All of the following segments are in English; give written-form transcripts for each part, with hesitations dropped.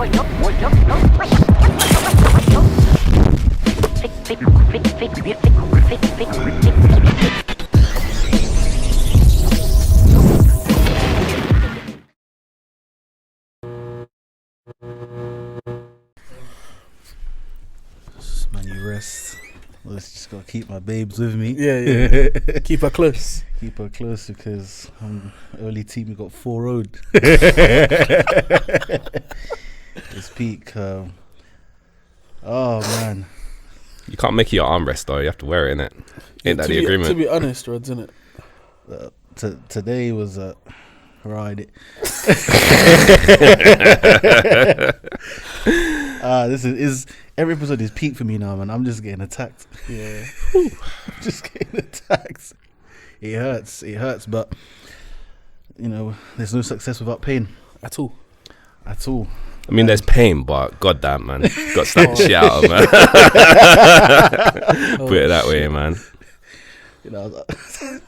Man, you rest. Let's just gotta keep my babes with me. Yeah. Keep her close. Keep her close because early team we got 4-0'd. This peak. Oh man. You can't make it your armrest though. You have to wear it, innit? Ain't that the agreement? To be honest, Rods, isn't it? Today was a ride. This is every episode is peak for me now, man. I'm just getting attacked. Yeah. Just getting attacked. It hurts, but you know, there's no success without pain. At all. I mean, there's pain, but goddamn, man, got to slap the shit out of, man. Put it that way, man. You know,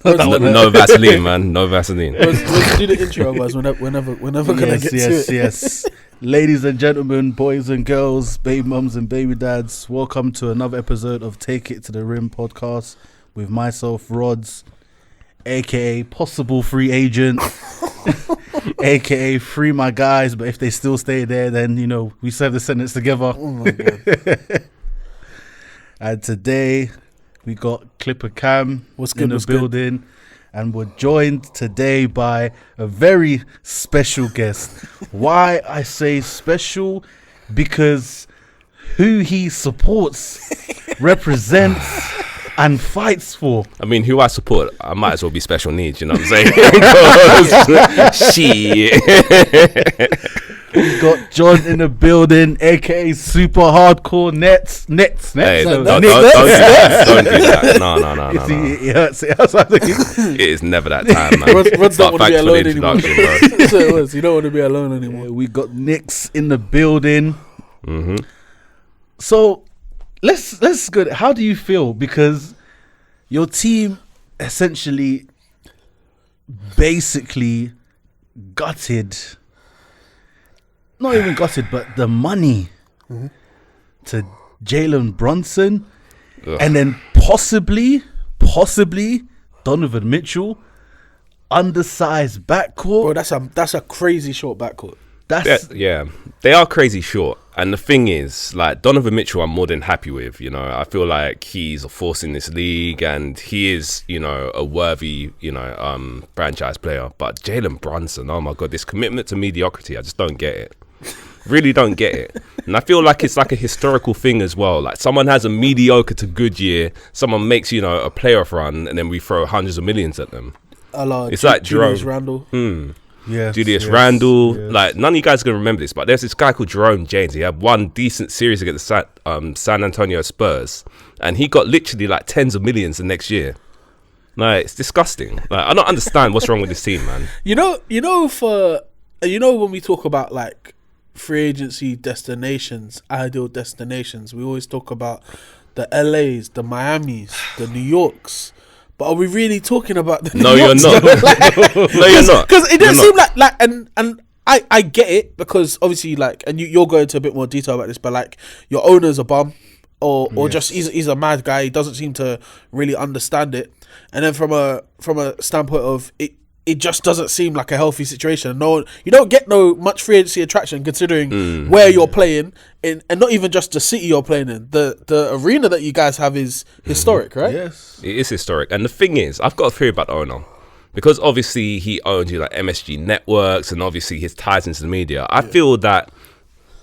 no Vaseline, man. No Vaseline. Let's do the intro, guys. Whenever gonna get to it. Yes. Ladies and gentlemen, boys and girls, baby mums and baby dads, welcome to another episode of Take It to the Rim podcast with myself, Rods, aka possible free agent, aka free my guys, but if they still stay there, then you know we serve the sentence together. Oh my God. And today we got Clipper Cam in the building. And we're joined today by a very special guest. Why I say special? Because who he supports, represents, and fights for. I mean, who I support, I might as well be special needs, you know what I'm saying? Shit. We got John in the building, aka super hardcore Nets. Hey, don't do that. No. It hurts. It is never that time, man. Rod's don't want to be alone anymore. That's what it was. You don't want to be alone anymore. We got Knicks in the building. Mm-hmm. So let's go. How do you feel? Because your team essentially, basically, gutted. Not even gutted, but the money to Jalen Brunson, and then possibly Donovan Mitchell, undersized backcourt. Bro, that's a crazy short backcourt. Yeah, they are crazy short. And the thing is, like, Donovan Mitchell, I'm more than happy with. You know, I feel like he's a force in this league, and he is, you know, a worthy, you know, franchise player. But Jalen Brunson, oh my God, this commitment to mediocrity, I just don't get it. Really don't get it. And I feel like it's like a historical thing as well. Like, someone has a mediocre to good year, someone makes, you know, a playoff run, and then we throw hundreds of millions at them. It's like Julius Randle. Julius Randle. Yes. Like, none of you guys are going to remember this, but there's this guy called Jerome James. He had one decent series against the San Antonio Spurs, and he got literally like tens of millions the next year. Like, it's disgusting. Like, I don't understand what's wrong with this team, man. You know when we talk about like free agency destinations, ideal destinations, we always talk about the LAs, the Miamis, the New Yorks. But are we really talking about the No, you're not. No, you're not. Because it doesn't seem like and I get it, because obviously, like, and you'll go into a bit more detail about this, but like, your owner's a bum, or just he's a mad guy. He doesn't seem to really understand it. And then from a standpoint of it just doesn't seem like a healthy situation. No, you don't get much free agency attraction considering where you're playing in, and not even just the city you're playing in. The arena that you guys have is historic, right? Yes, it is historic. And the thing is, I've got a theory about the owner, because obviously he owns, you know, like MSG Networks, and obviously his ties into the media. I feel that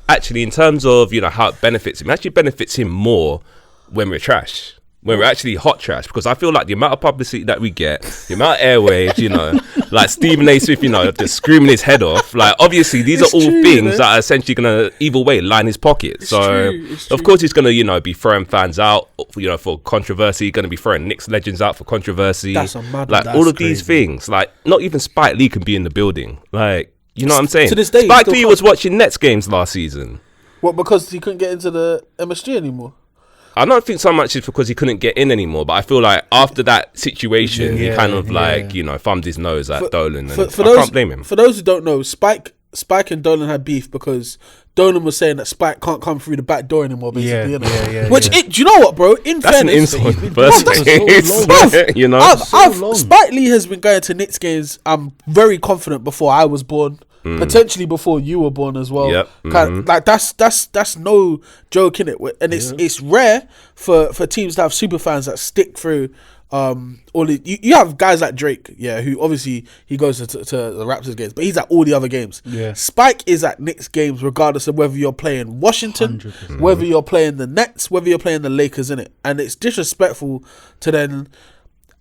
actually, in terms of, you know, how it benefits him, it actually benefits him more when we're trash. When we're actually hot trash, because I feel like the amount of publicity that we get, the amount of airwaves, you know, like Stephen A. Smith, you know, just screaming his head off. Like, obviously, these are all things that are essentially going to, either way, line his pocket. So, of course, he's going to, you know, be throwing fans out, you know, for controversy. Going to be throwing Knicks legends out for controversy. That's a mad. Like, all of these things. Like, not even Spike Lee can be in the building. Like, you know what I'm saying? To this day, Spike Lee was watching Nets games last season. What, because he couldn't get into the MSG anymore? I don't think so much it's because he couldn't get in anymore, but I feel like after that situation, he kind of like, you know, thumbed his nose at Dolan. And I can't blame him. For those who don't know, Spike and Dolan had beef because Dolan was saying that Spike can't come through the back door anymore, basically. Yeah. Which, do you know what, bro? In That's an fairness, insult in the bro, first that's place. so long. You know? Spike Lee has been going to Knicks games. I'm very confident before I was born. Potentially before you were born as well. Yep. Like that's no joke in it, and it's rare for teams to have super fans that stick through. You have guys like Drake, who obviously he goes to the Raptors games, but he's at all the other games. Yeah. Spike is at Knicks games regardless of whether you're playing Washington, 100%. whether you're playing the Nets, whether you're playing the Lakers, in it, and it's disrespectful to then.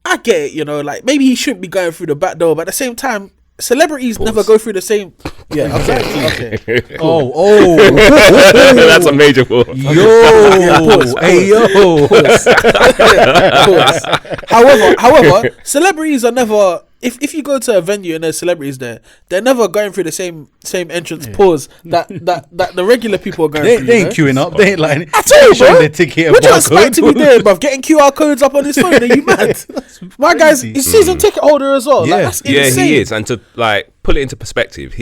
I get it, like maybe he shouldn't be going through the back door, but at the same time, celebrities never go through the same. Yeah, okay. Oh, That's a major pause. However, celebrities are never. If you go to a venue and there's celebrities there, they're never going through the same entrance pause that the regular people are going through. They ain't queuing up. They ain't like I tell you, showing bro. their ticket. What do you expect to be doing, bruv? Getting QR codes up on his phone? Are you mad? My guy's he's season ticket holder as well. Yeah. Like, that's insane. He is. And to put it into perspective,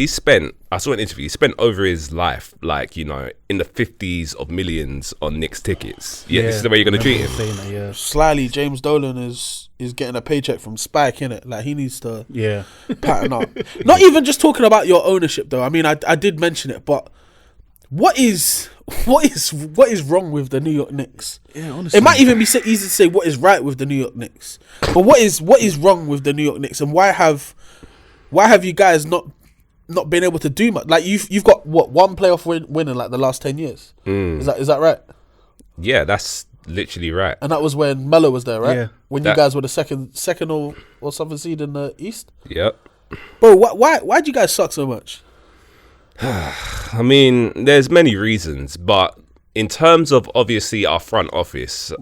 I saw an interview, he spent over his life, in the 50s of millions on Knicks tickets. Yeah, this is the way you're going to treat him. Slyly, James Dolan is getting a paycheck from Spike, innit? Like, he needs to pattern up. Not even just talking about your ownership, though. I mean, I did mention it, but what is wrong with the New York Knicks? Yeah, honestly. It might even be easy to say what is right with the New York Knicks. But what is wrong with the New York Knicks, and why have you guys not been able to do much? Like, you've got one playoff win in like the last 10 years. Is that right? Yeah, that's literally right. And that was when Melo was there, right? Yeah. When you guys were the second or something seed in the East. Yep. Bro, why do you guys suck so much? I mean, there's many reasons, but in terms of obviously our front office,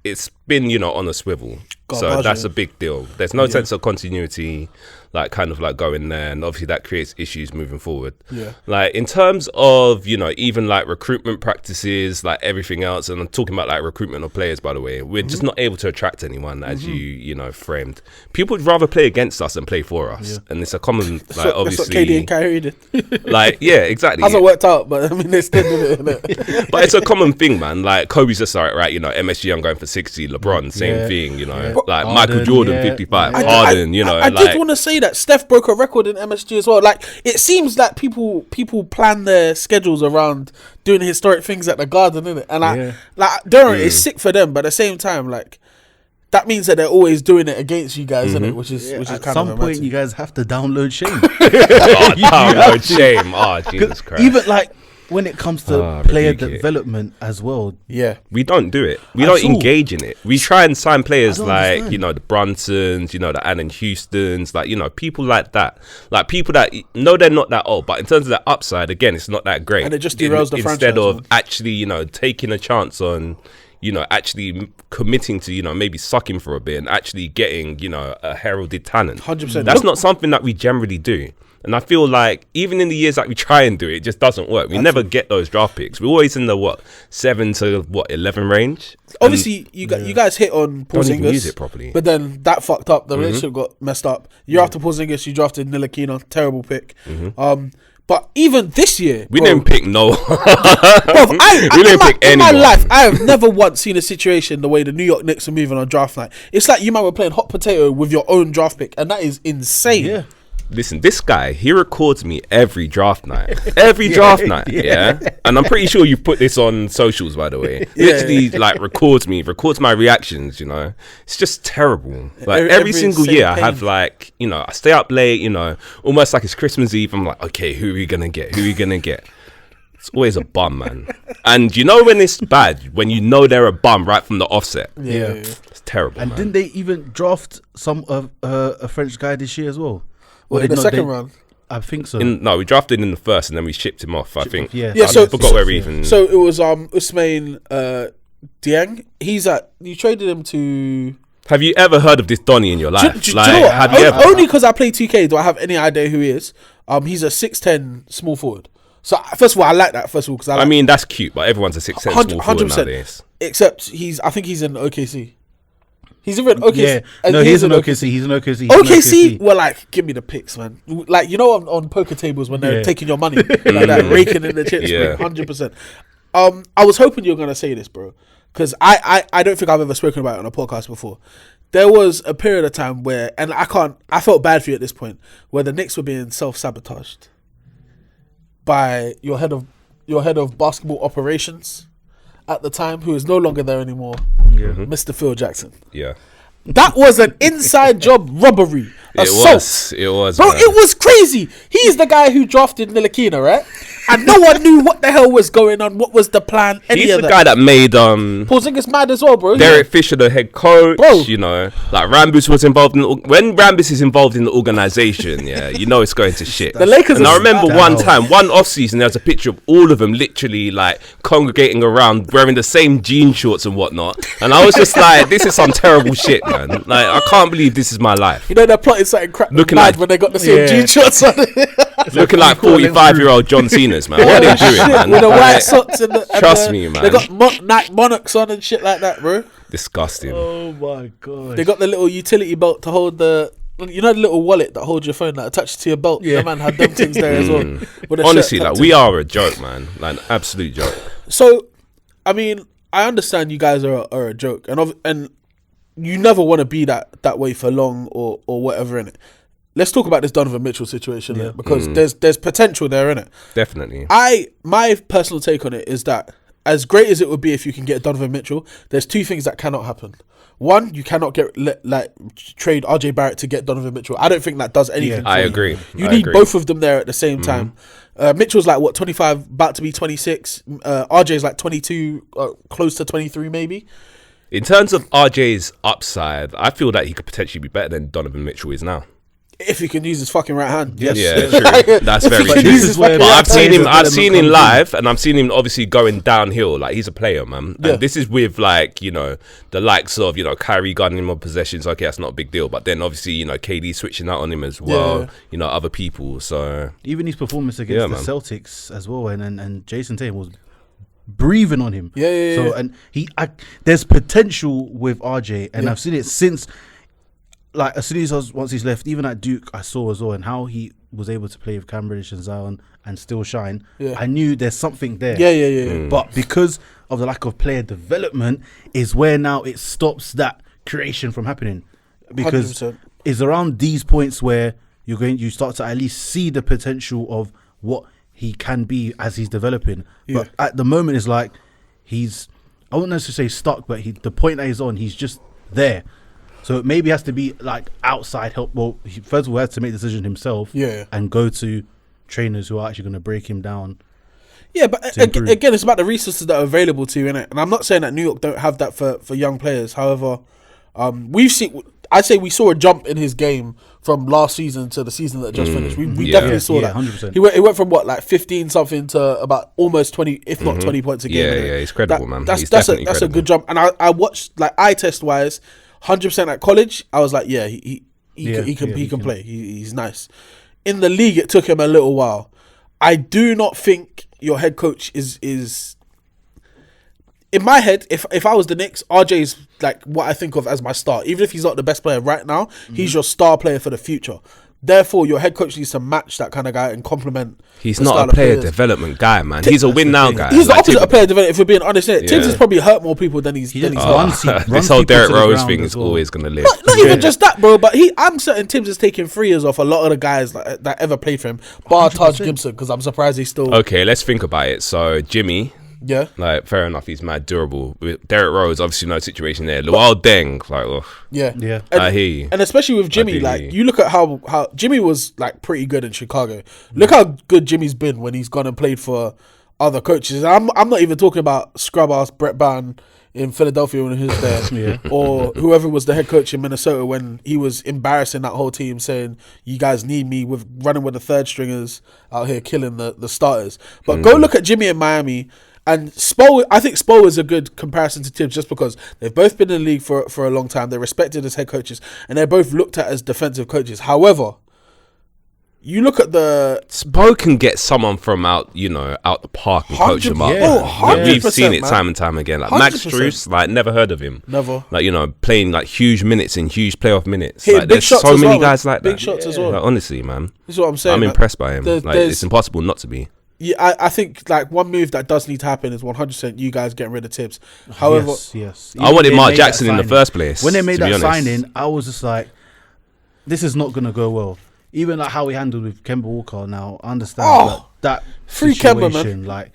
it's been, on a swivel. So that's a big deal. There's no sense of continuity, going there, and obviously that creates issues moving forward. Yeah. Like, in terms of, even recruitment practices, everything else, and I'm talking about recruitment of players, by the way, we're just not able to attract anyone as you framed. People would rather play against us than play for us. Yeah. And it's a common, obviously. That's what KD and Kyrie did. Exactly. Hasn't worked out, but I mean, they still did it, innit? But it's a common thing, man. Like, Kobe's just right, MSG, I'm going for 60, LeBron, same thing, Harden, Michael Jordan, 55, Harden, I did want to say that Steph broke a record in MSG as well. Like, it seems that people plan their schedules around doing historic things at the Garden, innit? And it's sick for them, but at the same time, that means that they're always doing it against you guys, innit? Which is kind of at some point you guys have to download Shame. Download Shame. Oh, Jesus Christ. Even when it comes to player development as well. Yeah. We don't do it. We don't engage in it. We try and sign players like, the Brunsons, the Allen Houstons, people like that. Like, people that, they're not that old, but in terms of that upside, again, it's not that great. And it just derails the franchise. Instead of actually, taking a chance on, actually committing to, maybe sucking for a bit and actually getting, a heralded talent. 100%. That's not something that we generally do. And I feel like even in the years that we try and do it, it just doesn't work. We never get those draft picks. We're always in the 7 to 11 range. Obviously, you guys hit on Porzingis. Don't even use it properly. But then that fucked up. The relationship got messed up. Year after Porzingis, you drafted Ntilikina. Terrible pick. But even this year, we didn't pick no. We didn't pick anyone. In my life, I have never once seen a situation the way the New York Knicks are moving on draft night. It's like you might be playing hot potato with your own draft pick, and that is insane. Yeah. Listen, this guy, he records me every draft night. Every draft night, yeah? And I'm pretty sure you've put this on socials, by the way. Literally, records my reactions, It's just terrible. Like, every single year, I have, I stay up late, almost like it's Christmas Eve. I'm like, okay, who are we going to get? It's always a bum, man. And when it's bad? When they're a bum right from the offset. Yeah. It's terrible, And man. didn't they even draft a French guy this year as well? In the second round? I think so. We drafted in the first and then we shipped him off, I think. Yeah, so I forgot where we even... So it was Ousmane Dieng. You traded him to... Have you ever heard of this Donny in your life? Do you know what? Have you ever? Only because I play 2K do I have any idea who he is. He's a 6'10" small forward. So first of all, I like that. Because I mean, that's cute, but everyone's a 6'10" small forward nowadays. Except I think he's in OKC. He's even OKC. Yeah, no, he's an OKC. He's an OKC. OKC were like, give me the picks, man. Like, you know, on poker tables when they're taking your money, like that, raking in the chips, 100%. I was hoping you were gonna say this, bro, because I don't think I've ever spoken about it on a podcast before. There was a period of time where, and I felt bad for you at this point, where the Knicks were being self-sabotaged by your head of basketball operations at the time, who is no longer there anymore, Mr. Phil Jackson. Yeah. That was an inside job robbery. Assault. It was. Bro, man. it was crazy. He's the guy who drafted Ntilikina, right? And no one knew what the hell was going on. What was the plan? He's the guy that made Porzingis mad as well, bro. Derek Fisher the head coach. Bro. You know, like Rambus was involved in. When Rambus is involved in the organization, you know it's going to shit. The Lakers. And I remember one off season, there was a picture of all of them literally like congregating around wearing the same jean shorts and whatnot. And I was just like, this is some terrible shit, man. Like, I can't believe this is my life. You know, they're plotting something crap Looking mad like- when they got the same jean shorts on. Looking like 45-year-old John Cena's, man. What are they doing, man? With the white Like, socks and the... Trust me, man. They got Nike Monarchs on and shit like that, bro. Disgusting. Oh my god. They got the little utility belt to hold the... You know the little wallet that holds your phone that attaches to your belt? Yeah. The man had them things there as well. With a Honestly, shirt like, tucked we in. are a joke, man. Like, an absolute joke. So, I mean, I understand you guys are a joke. And you never want to be that way for long or whatever, innit? Let's talk about this Donovan Mitchell situation, innit? Because there's potential there, innit? Definitely. My personal take on it is that as great as it would be if you can get Donovan Mitchell, there's two things that cannot happen. One, you cannot trade RJ Barrett to get Donovan Mitchell. I don't think that does anything. I for agree. You need both of them there at the same time. Mitchell's like 25, about to be 26. RJ's like 22, close to 23 maybe. In terms of RJ's upside, I feel that he could potentially be better than Donovan Mitchell is now. If he can use his fucking right hand, yes. Yeah, true. That's very If he true. can use his fucking But right I've seen hand. him live, and I've seen him obviously going downhill. Like, he's a player, man. Yeah. And this is with, like, you know, the likes of, you know, Kyrie gunning him on possessions. Okay, that's not a big deal. But then obviously, you know, KD switching out on him as well. Yeah. You know, other people. So Even his performance against the man. Celtics as well, and Jason Tatum was breathing on him. Yeah. So and there's potential with RJ, and I've seen it since. Like, as soon as once he's left, even at Duke, I saw as well, and how he was able to play with Cam Reddish and Zion and still shine. Yeah. I knew there's something there. Yeah. But because of the lack of player development, is where now it stops that creation from happening. Because 100%. it's around these points where you start to at least see the potential of what he can be as he's developing. Yeah. But at the moment, it's like I wouldn't necessarily say stuck, but the point that he's on, he's just there. So it maybe has to be like outside help. Well, he first of all has to make the decision himself, and go to trainers who are actually going to break him down. Yeah, but again, it's about the resources that are available to you, innit? And I'm not saying that New York don't have that for young players. However, I'd say we saw a jump in his game from last season to the season that just finished. We definitely saw that. 100%. He went from what, like 15 something to about almost 20, if not 20 points a game. yeah, he's credible, man. That's He's a definitely good jump. And I watched, like, eye test wise, 100% at college. I was like, yeah, he can play. He's nice. In the league, it took him a little while. I do not think your head coach is in my head. If I was the Knicks, RJ's like what I think of as my star. Even if he's not the best player right now, he's your star player for the future. Therefore, your head coach needs to match that kind of guy and complement. He's the not style a of player players. development guy, man. He's a win now guy. He's the Like, opposite of player development. If we're being honest, innit? Tibbs Yeah. has probably hurt more people than he's done. This whole Derrick Rose thing is always going to live. Not even just that, bro. But I'm certain Tibbs is taking 3 years off a lot of the guys that ever played for him, bar Taj Gibson, because I'm surprised he's still. Okay, let's think about it. So Jimmy, Yeah, like, fair enough, he's mad durable. With Derrick Rose, obviously no situation there. Luol Deng, like, ugh. yeah. I And, hear you. and especially with Jimmy, do like, hear you. you look at how Jimmy was like pretty good in Chicago. Look how good Jimmy's been when he's gone and played for other coaches. And I'm not even talking about scrub ass Brett Brown in Philadelphia when he was there, or whoever was the head coach in Minnesota when he was embarrassing that whole team, saying you guys need me, with running with the third stringers out here killing the starters. But go look at Jimmy in Miami. And Spo, I think Spo is a good comparison to Tibbs just because they've both been in the league for a long time. They're respected as head coaches, and they're both looked at as defensive coaches. However, You look at the Spo can get someone from out the park and coach them up. Yeah. Like, we've seen it man. time and time again. Like Max 100%. Strus, like never heard of him. Never. Like playing like huge minutes in huge playoff minutes. Hitting Like, big there's shots so as many well, guys man. like that. Big shots as well. Like, honestly, man, This is what I'm saying. I'm man. impressed by him. Like there's- it's impossible not to be. Yeah, I think like one move that does need to happen is 100% you guys getting rid of Tibbs. However, yes. I wanted Even Mark they made that Jackson in the signing. first place. When they made to be that honest. signing, I was just like, this is not going to go well. Even like how he handled with Kemba Walker now, I understand that free Kemba, situation. man. Like,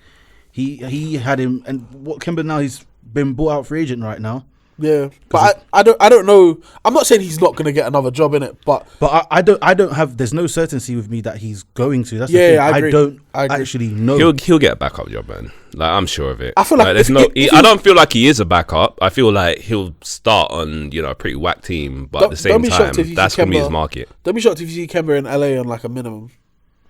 he had him, and what Kemba now, he's been bought out free agent right now. yeah, but I don't know. I'm not saying he's not going to get another job in it, but I don't have. There's no certainty with me that he's going to. That's the Yeah, thing. I agree. don't I agree. actually know. He'll get a backup job, man. Like I'm sure of it. I feel like there's if he I don't feel like he is a backup. I feel like he'll start on a pretty whack team, but at the same don't be time, shocked if you see that's gonna be his Kemba- market. don't be shocked if you see Kemba in LA on like a minimum.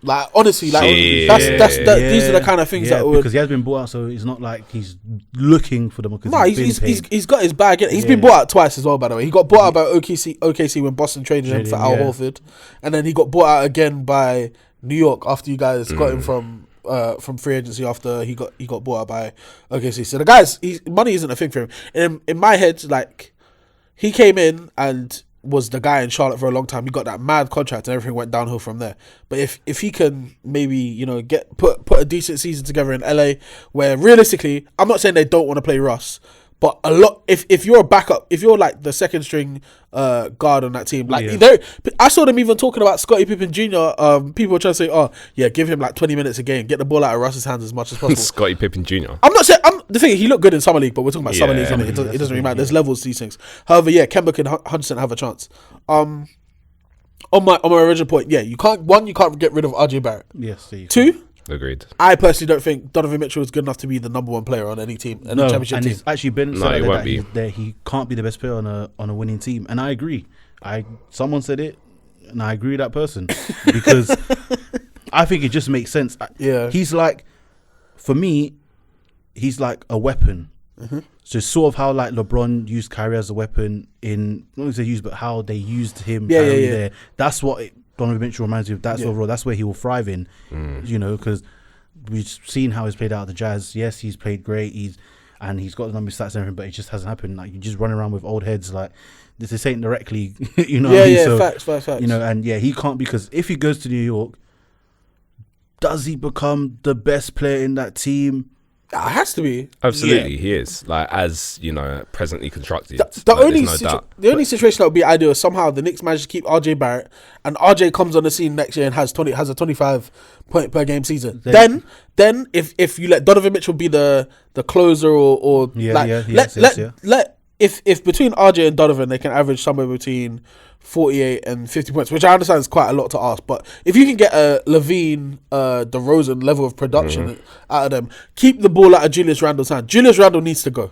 Like honestly, like Shit. these are the kind of things that would. because he has been bought out, so it's not like he's looking for them. No, he's got his bag. He's been bought out twice as well. By the way, he got bought out by OKC when Boston traded him for Al Horford, and then he got bought out again by New York after you guys got him from free agency after he got bought out by OKC. So the guys, money isn't a thing for him. In my head, like he came in and was the guy in Charlotte for a long time. He got that mad contract and everything went downhill from there. But if he can maybe put a decent season together in LA, where realistically, I'm not saying they don't want to play Russ, but a lot. If you're a backup, if you're like the second string guard on that team, like I saw them even talking about Scottie Pippen Jr. People were trying to say, oh yeah, give him like 20 minutes a game, get the ball out of Russ's hands as much as possible. Scottie Pippen Jr. I'm not saying the thing. He looked good in summer league, but we're talking about summer league. It doesn't really matter. There's levels to these things. However, yeah, Kemba can 100% have a chance. On my original point, yeah, you can't get rid of RJ Barrett. Yes. Two, Agreed. I personally don't think Donovan Mitchell is good enough to be the number one player on any team, any championship and team. it's actually been No, said he like won't that he can't be the best player on a winning team, and I agree. Someone said it, and I agree with that person because I think it just makes sense. Yeah. He's like, for me, he's like a weapon. Mm-hmm. So sort of how like LeBron used Kyrie as a weapon in not only used, but how they used him. Yeah, Kyrie yeah. there. That's what Donovan Mitchell reminds me of. That's overall. That's where he will thrive in. Because we've seen how he's played out of the Jazz. Yes, he's played great. He's got the number stats and everything, but it just hasn't happened. Like you just run around with old heads. Like this ain't directly. You know. Yeah, what I mean? yeah. So, Facts. and yeah, he can't because if he goes to New York, does he become the best player in that team? It has to be. Absolutely, he is. Like as presently constructed. The like, only there's no doubt. the only situation that would be ideal is somehow the Knicks manage to keep RJ Barrett, and RJ comes on the scene next year and has a 25 point per game season. Then if you let Donovan Mitchell be the closer or if between RJ and Donovan they can average somewhere between 48 and 50 points, which I understand is quite a lot to ask, but if you can get a Levine, DeRozan level of production out of them, keep the ball out of Julius Randle's hand. Julius Randle needs to go.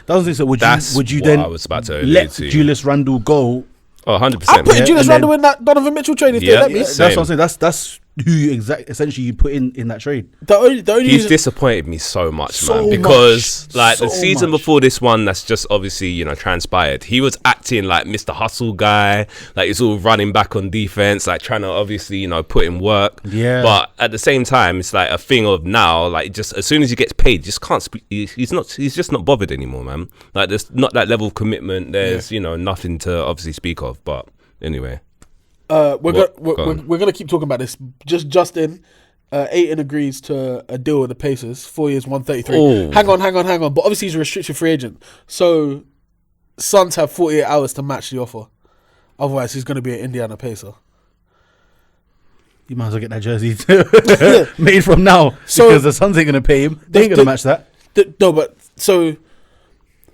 That was the thing. So would you what then I was about to let allude to. Julius Randle go? Oh, 100%. I'm putting Yeah, Julius and Randle in that Donovan Mitchell trade if they let me. Yeah. That's what I'm saying. That's who essentially you put in that trade. The only He's reason, disappointed me so much, So man. Because much. the So season much. before this one, that's just obviously transpired. He was acting like Mr. Hustle guy, like he's all running back on defense, like trying to obviously put in work. Yeah. But at the same time, it's like a thing of now, like just as soon as he gets paid, just can't speak. He's just not bothered anymore, man. Like there's not that level of commitment. There's nothing to obviously speak of. But anyway. we're gonna keep talking about this. Just in, Ayton agrees to a deal with the Pacers, 4 years, 133. Oh. Hang on. But obviously he's a restricted free agent, so Suns have 48 hours to match the offer. Otherwise, he's gonna be an Indiana Pacer. You might as well get that jersey made from now So- because the Suns ain't gonna pay him. They ain't gonna match that.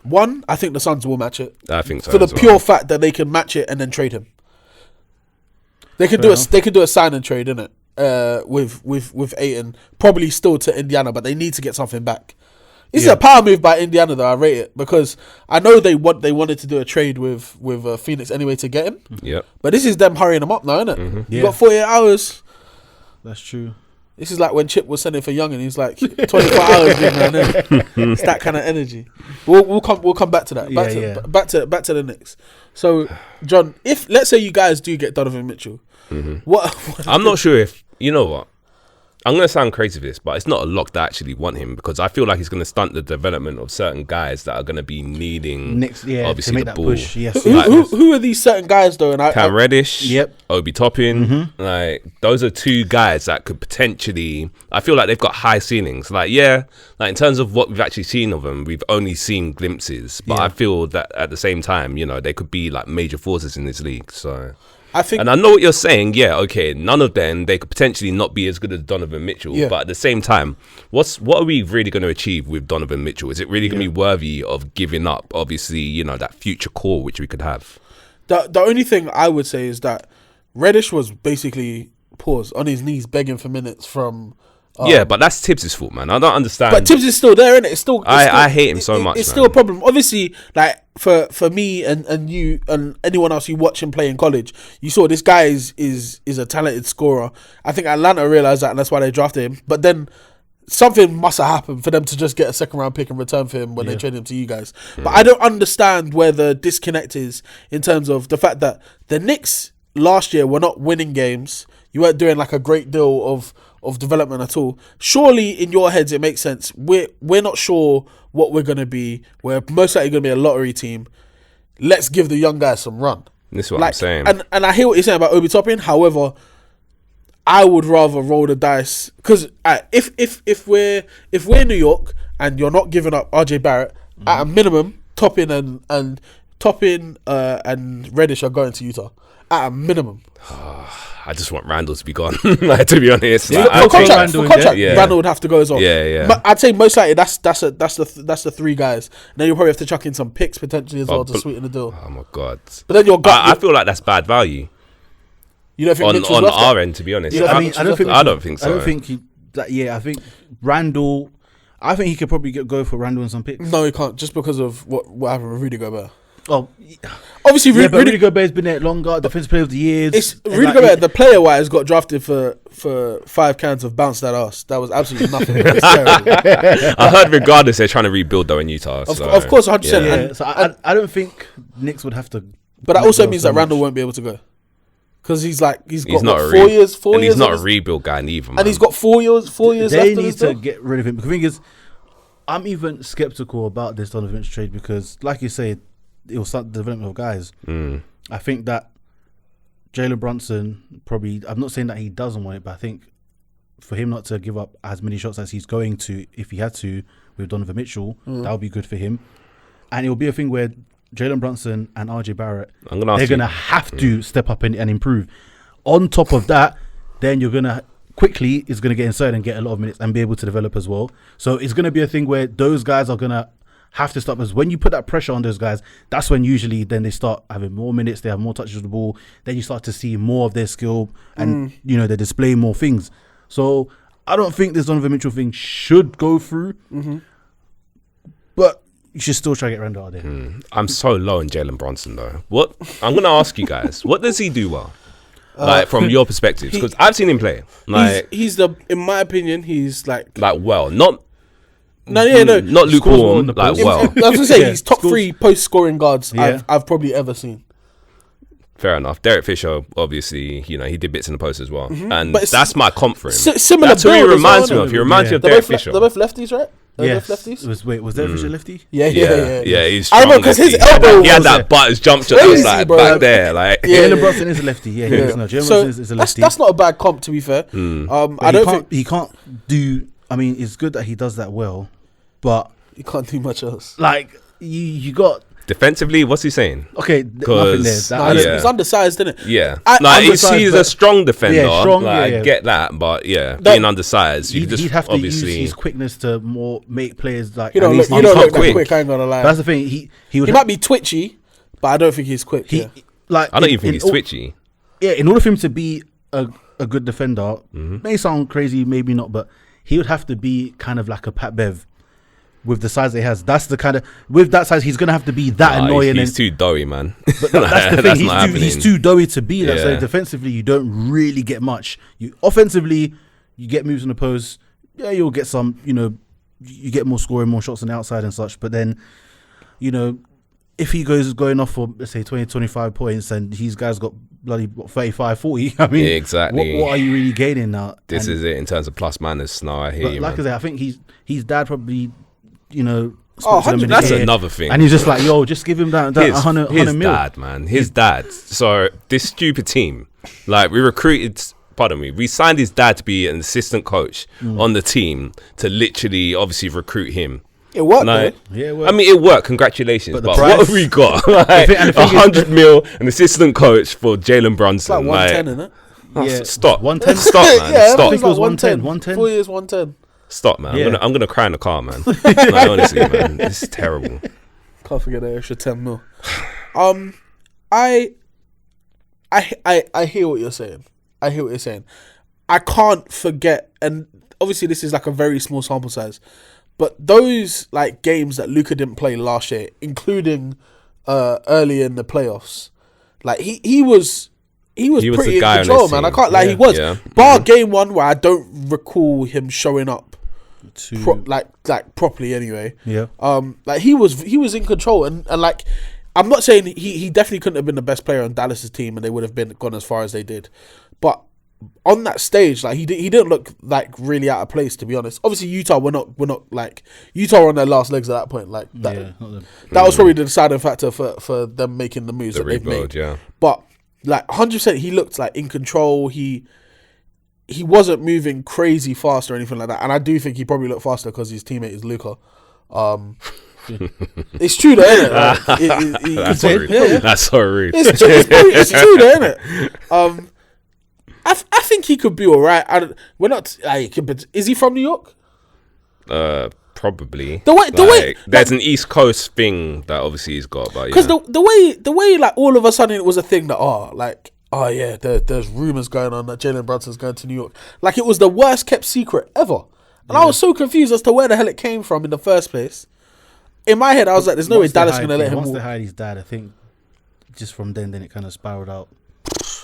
One, I think the Suns will match it I think so. for the as well. pure fact that they can match it and then trade him. They could do a sign and trade, innit? With Ayton, probably still to Indiana, but they need to get something back. This is a power move by Indiana, though. I rate it because I know they wanted to do a trade with Phoenix anyway to get him. Yep. But this is them hurrying him up now, isn't it? Mm-hmm. You got 48 hours. That's true. This is like when Chip was sending for Young and he's like 24 hours being around there. It's that kind of energy. We'll come back to that. Back to the Knicks. So, John, if let's say you guys do get Donovan Mitchell, What? I'm not sure if you know what. I'm going to sound crazy for this, but it's not a lock that I actually want him because I feel like he's going to stunt the development of certain guys that are going to be needing obviously to make the that ball. push. Yes, Who are these certain guys though? And Cam Reddish, Yep. Obi Toppin, like those are two guys that could potentially. I feel like they've got high ceilings. Like in terms of what we've actually seen of them, we've only seen glimpses. But I feel that at the same time, they could be like major forces in this league. So. And I know what you're saying. Yeah, okay. None of them, they could potentially not be as good as Donovan Mitchell. Yeah. But at the same time, what are we really going to achieve with Donovan Mitchell? Is it really going to be worthy of giving up, obviously, that future core which we could have? The only thing I would say is that Reddish was basically on his knees begging for minutes from... but that's Tibbs' fault, man. I don't understand. But Tibbs is still there, isn't it? It's still. I hate him so much. It's still a problem. Obviously, like for me and you and anyone else who watch him play in college, you saw this guy is a talented scorer. I think Atlanta realized that, and that's why they drafted him. But then something must have happened for them to just get a second round pick in return for him when they traded him to you guys. But I don't understand where the disconnect is in terms of the fact that the Knicks last year were not winning games. You weren't doing like a great deal of development at all. Surely in your heads it makes sense. We're not sure what we're going to be. We're most likely going to be a lottery team. Let's give the young guys some run. This is what I'm saying. And I hear what you're saying about Obi Toppin. However, I would rather roll the dice because if we're New York and you're not giving up RJ Barrett, at a minimum, Toppin and Reddish are going to Utah. At a minimum. I just want Randall to be gone. Like, to be honest, for contract, Randall would have to go as well. Yeah. But I'd say most likely that's the three guys. And then you'll probably have to chuck in some picks potentially as well to sweeten the deal. Oh my god! But then I feel like that's bad value. You don't think on our end, to be honest? I don't think so. I don't think I think Randall. I think he could probably go for Randall and some picks. No, he can't, just because of what happened with Rudy Gobert. Oh, obviously, Rudy Gobert's been there longer. Defensive player of the year. Rudy Gobert, the player wise, got drafted for 5 cans of bounce that ass. That was absolutely nothing. I heard regardless they're trying to rebuild though in Utah. Of course, 100%. Yeah. So I don't think Knicks would have to. But that also means that Randall won't be able to go because he's got 4 years. 4 and years. He's not a rebuild guy neither. Man. And he's got 4 years. 4 years. They left need to get rid of him. The thing is, I'm even skeptical about this Donovan Mitchell trade because, like you say, it will start the development of guys. I think that Jalen Brunson probably, I'm not saying that he doesn't want it, but I think for him not to give up as many shots as he's going to, if he had to, with Donovan Mitchell, that would be good for him. And it will be a thing where Jalen Brunson and RJ Barrett, they're going to have to step up and improve. On top of that, then you're going to quickly is going to get inside and get a lot of minutes and be able to develop as well. So it's going to be a thing where those guys are going to have to stop us. When you put that pressure on those guys, that's when usually then they start having more minutes, they have more touches of the ball, then you start to see more of their skill and they display more things. So I don't think this Donovan Mitchell thing should go through, but you should still try to get Randall out there. I'm so low on Jalen Brunson though. What I'm going to ask you guys, what does he do well? Like from your perspective, because I've seen him play. Like he's in my opinion, he's like well, not not lukewarm, like well. I was gonna say he's top 3 post scoring guards I've probably ever seen. Fair enough. Derek Fisher, obviously, he did bits in the post as well, and that's my comp for him. Similar. That's who he reminds me of. He reminds me of Derek Fisher. They're both lefties, right? Yes. Lefties? Was Derek Fisher lefty? Yeah. He's I remember because his elbow. He had that butters jump shot that was like back there, like. Jalen Brunson is a lefty. Jalen Brunson is a lefty. That's not a bad comp, to be fair. I don't think he can't do. I mean, it's good that he does that well, but he can't do much else. Like you got. Defensively, what's he saying? Okay, nothing there. He's undersized, isn't it? Yeah. He's a strong defender. Yeah, strong, I get that, but being undersized, he'd have to use his quickness to more make players like. You don't look that quick. I ain't gonna lie. That's the thing. He might be twitchy, but I don't think he's quick. I don't even think he's twitchy. Yeah, in order for him to be a good defender, may sound crazy, maybe not, but he would have to be kind of like a Pat Bev. With the size he has, that's the kind of with that size he's gonna have to be that annoying. He's too doughy, man. But that's the thing. He's too doughy to be that. So defensively, you don't really get much. Offensively, you get moves in the post. Yeah, you'll get some. You get more scoring, more shots on the outside and such. But then, if he goes going off for, let's say, 20, 25 points and these guys got bloody 35, 40, I mean, exactly. What are you really gaining now? This is it in terms of plus minus. No, I hear you, like man. I said, I think his dad probably, That's another thing. And he's just like, yo, just give him that 100 his mil. dad, man. His dad. So this stupid team, like we signed his dad to be an assistant coach on the team to literally obviously recruit him. It worked, like, yeah, it worked. I mean, it worked. Congratulations. But price, what have we got? Like, 100 mil, an assistant coach for Jalen Brunson. It's like 110, isn't it? Yeah. Stop. 110? Stop, man. Yeah, Stop. I think it was 110. 110. 4 years, 110. Stop, man. Yeah. I'm gonna cry in the car, man. Like, honestly, man. This is terrible. Can't forget that extra 10 mil. I hear what you're saying. I can't forget, and obviously this is like a very small sample size, but those like games that Luka didn't play last year, including early in the playoffs, like he was pretty in control, man. I can't he was. Yeah. Bar game one where I don't recall him showing up like properly anyway. Yeah. Like he was in control and like I'm not saying he definitely couldn't have been the best player on Dallas's team and they would have gone as far as they did, but on that stage, like he didn't look like really out of place, to be honest. Obviously, Utah we're not like Utah were on their last legs at that point. Like that was probably the deciding factor for them making the moves that they've made. Yeah. But like 100%, he looked like in control. He wasn't moving crazy fast or anything like that. And I do think he probably looked faster because his teammate is Luka. It's true though, isn't it? That's so rude. That's so rude. It's true though, isn't it? I think he could be all right. We're not. Is he from New York? Probably. The way there's an East Coast thing that obviously he's got, but because the way like all of a sudden it was a thing that there's rumors going on that Jalen Brunson's going to New York. Like it was the worst kept secret ever, and I was so confused as to where the hell it came from in the first place. In my head, I was like, "There's no way Dallas going to let him." Once they hired his dad, I think just from then it kind of spiraled out.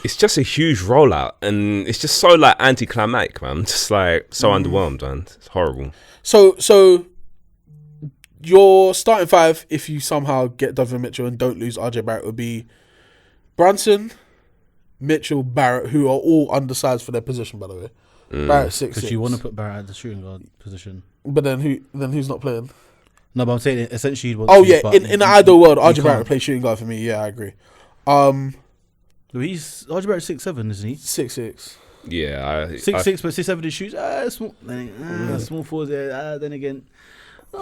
It's just a huge rollout, and it's just so like anticlimactic, man. Just like so underwhelmed, man. It's horrible. So your starting five, if you somehow get Donovan Mitchell and don't lose RJ Barrett, would be Brunson, Mitchell, Barrett, who are all undersized for their position, by the way. Barrett 6'6". Because you want to put Barrett at the shooting guard position. But then who's not playing? No, but I'm saying essentially. In the ideal world, RJ Barrett plays shooting guard for me. Yeah, I agree. He's RJ Barrett 6'7", isn't he? 6'6". Yeah, 6'6", but 6'7" in shoots. Small. Small forwards. Then again,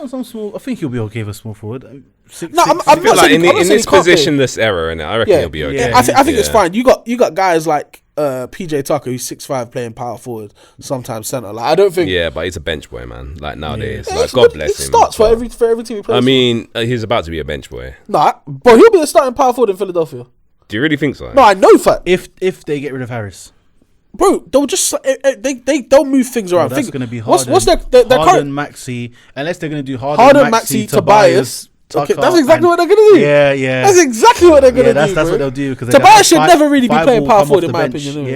some small. I think he'll be okay for small forward. I'm not like in this positionless era, and I reckon he'll be okay. Yeah. I think it's fine. You got guys like PJ Tucker, who's 6'5", playing power forward, sometimes center. Like I don't think. Yeah, but he's a bench boy, man. Like nowadays, like God bless him. He starts for every team he plays. I mean, he's about to be a bench boy. Nah, but he'll be a starting power forward in Philadelphia. Do you really think so? No, I know that. If they get rid of Harris, bro, they'll just they'll move things around. That's going to be Harden. What's their Harden, Maxey, unless they're going to do Harden, Maxey, Tobias. Okay, that's exactly what they're going to do. Yeah. That's exactly what they're going to do. That's what they'll do because Tobias should never really be playing power forward in my opinion.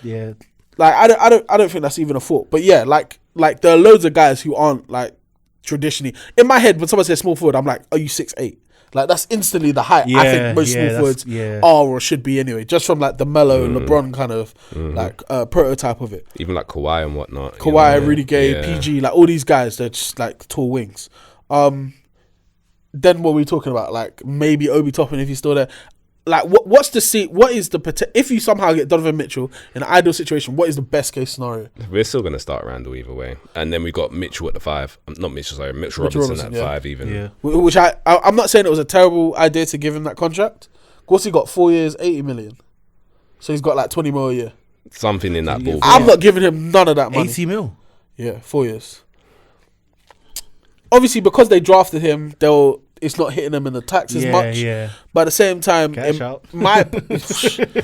Yeah. Like I don't think that's even a thought. But yeah, like there are loads of guys who aren't like traditionally in my head. When someone says small forward, I'm like, are you 6'8"? Like that's instantly the height I think most small forwards are or should be anyway. Just from like the Melo, LeBron kind of like prototype of it. Even like Kawhi and whatnot. Rudy Gay, PG, like all these guys, they're just like tall wings. Then what were we talking about? Like maybe Obi Toppin if he's still there. Like what's the seat? What is the if you somehow get Donovan Mitchell in an ideal situation? What is the best case scenario? We're still going to start Randall either way, and then we got Mitchell at the 5. Not Mitchell, sorry, Mitchell Robinson at 5 even. Yeah. Which I'm not saying it was a terrible idea to give him that contract. Of course, he got 4 years, 80 million, so he's got like 20 mil a year. Something in that ballpark. I'm not giving him none of that money. 80 mil. Yeah, 4 years. Obviously, because they drafted him, it's not hitting them in the tax as much. Yeah. But at the same time,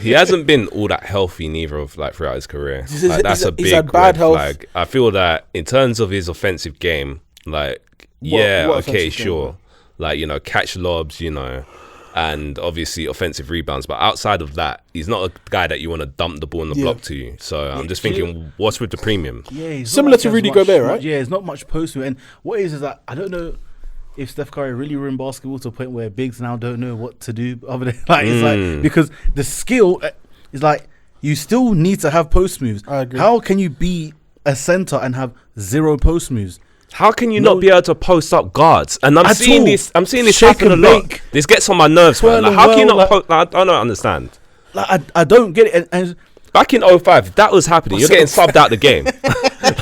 he hasn't been all that healthy neither of like throughout his career. Like, that's a big bad health. flag. I feel that in terms of his offensive game, like sure. Like, catch lobs, and obviously offensive rebounds. But outside of that, he's not a guy that you want to dump the ball in the block to. So I'm just thinking, what's with the premium? Yeah, similar to Rudy Gobert, right? Yeah, it's not much post. And what is that? I don't know. if Steph Curry really ruined basketball to a point where bigs now don't know what to do other than like it's like because the skill is like you still need to have post moves. I agree. How can you be a center and have 0 post moves? How can you not be able to post up guards? And I'm seeing this Shake happen a and lot. bake. This gets on my nerves, man. Like, how can you not I don't understand. Like I don't get it. And Back in 05, if that was happening, you're getting subbed out the game.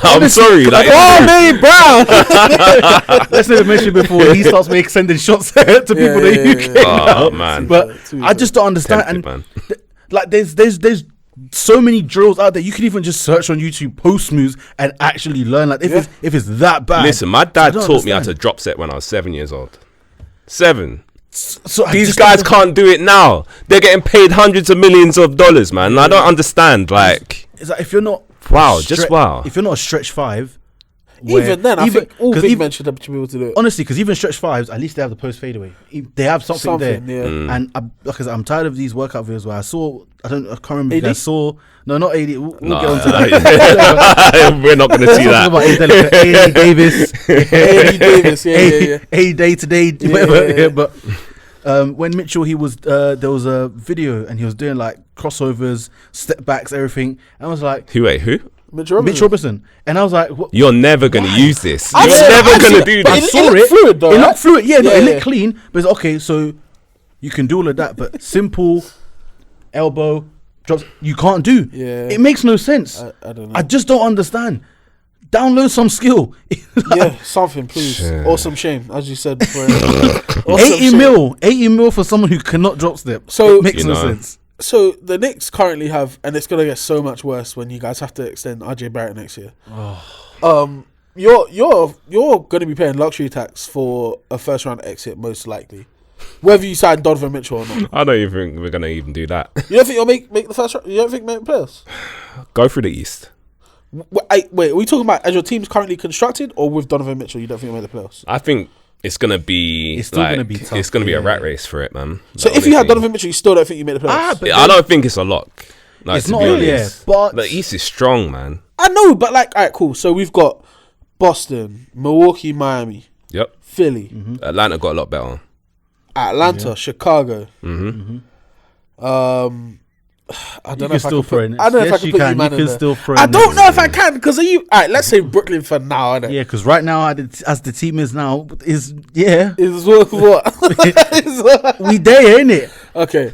I'm sorry. Like, me, Brown. let's never mention before he starts making sending shots to people in the UK. Oh, man. But I just don't understand. Tempted, and like there's so many drills out there. You can even just search on YouTube post moves and actually learn. Like if it's that bad. Listen, my dad taught me how to drop set when I was 7 years old. 7. So These guys can't do it now. They're getting paid hundreds of millions of dollars, man. I don't understand. Like, it's like if you're not If you're not a stretch 5, even then, I think all big men should be able to do it. Honestly, because even stretch 5s, at least they have the post fadeaway. They have something there. Yeah. And I'm tired of these workout videos where I can't remember if I saw. No, not AD. We'll get onto that. We're not going to see that. AD Davis. AD Davis, yeah. A day to day, whatever. But when Mitchell, he was there was a video and he was doing like crossovers, step backs, everything. And I was like, Who? Mitch Robinson. And I was like, what? You're never going to use this. I You're never going to do but this. I saw it. Fluid, though, it right? looked fluid. Yeah, it looked clean. But it's okay, so you can do all of that, but simple elbow drops you can't do. Yeah. It makes no sense. I don't know. I just don't understand. Download some skill. Something, please. Sure. Or some shame, as you said before. 80 mil for someone who cannot drop step. So it makes no sense. So the Knicks currently have, and it's gonna get so much worse when you guys have to extend RJ Barrett next year. You're gonna be paying luxury tax for a first round exit most likely, whether you sign Donovan Mitchell or not. I don't even think we're going to even do that. You don't think you'll make the first round? You don't think make the playoffs? Go through the East. Wait, are we talking about as your team's currently constructed, or with Donovan Mitchell? You don't think you'll make the playoffs? I think it's going to be It's still gonna be tough, it's going to be a rat race for it, man. So Like, if you had honestly. Donovan Mitchell, you still don't think you made the playoffs? But I don't think it's a lock. Like, it's to not be only honest. but The East is strong, man. I know, but like, alright, cool. So we've got Boston, Milwaukee, Miami, Yep. Philly, Atlanta got a lot better. Atlanta, Chicago. I don't know if I can put. I don't know if I can put you man in there. I don't know if I can because are you? Alright, let's say Brooklyn for now. Innit? Yeah, because right now, as the team is now, is Is what? we there, ain't it? Okay.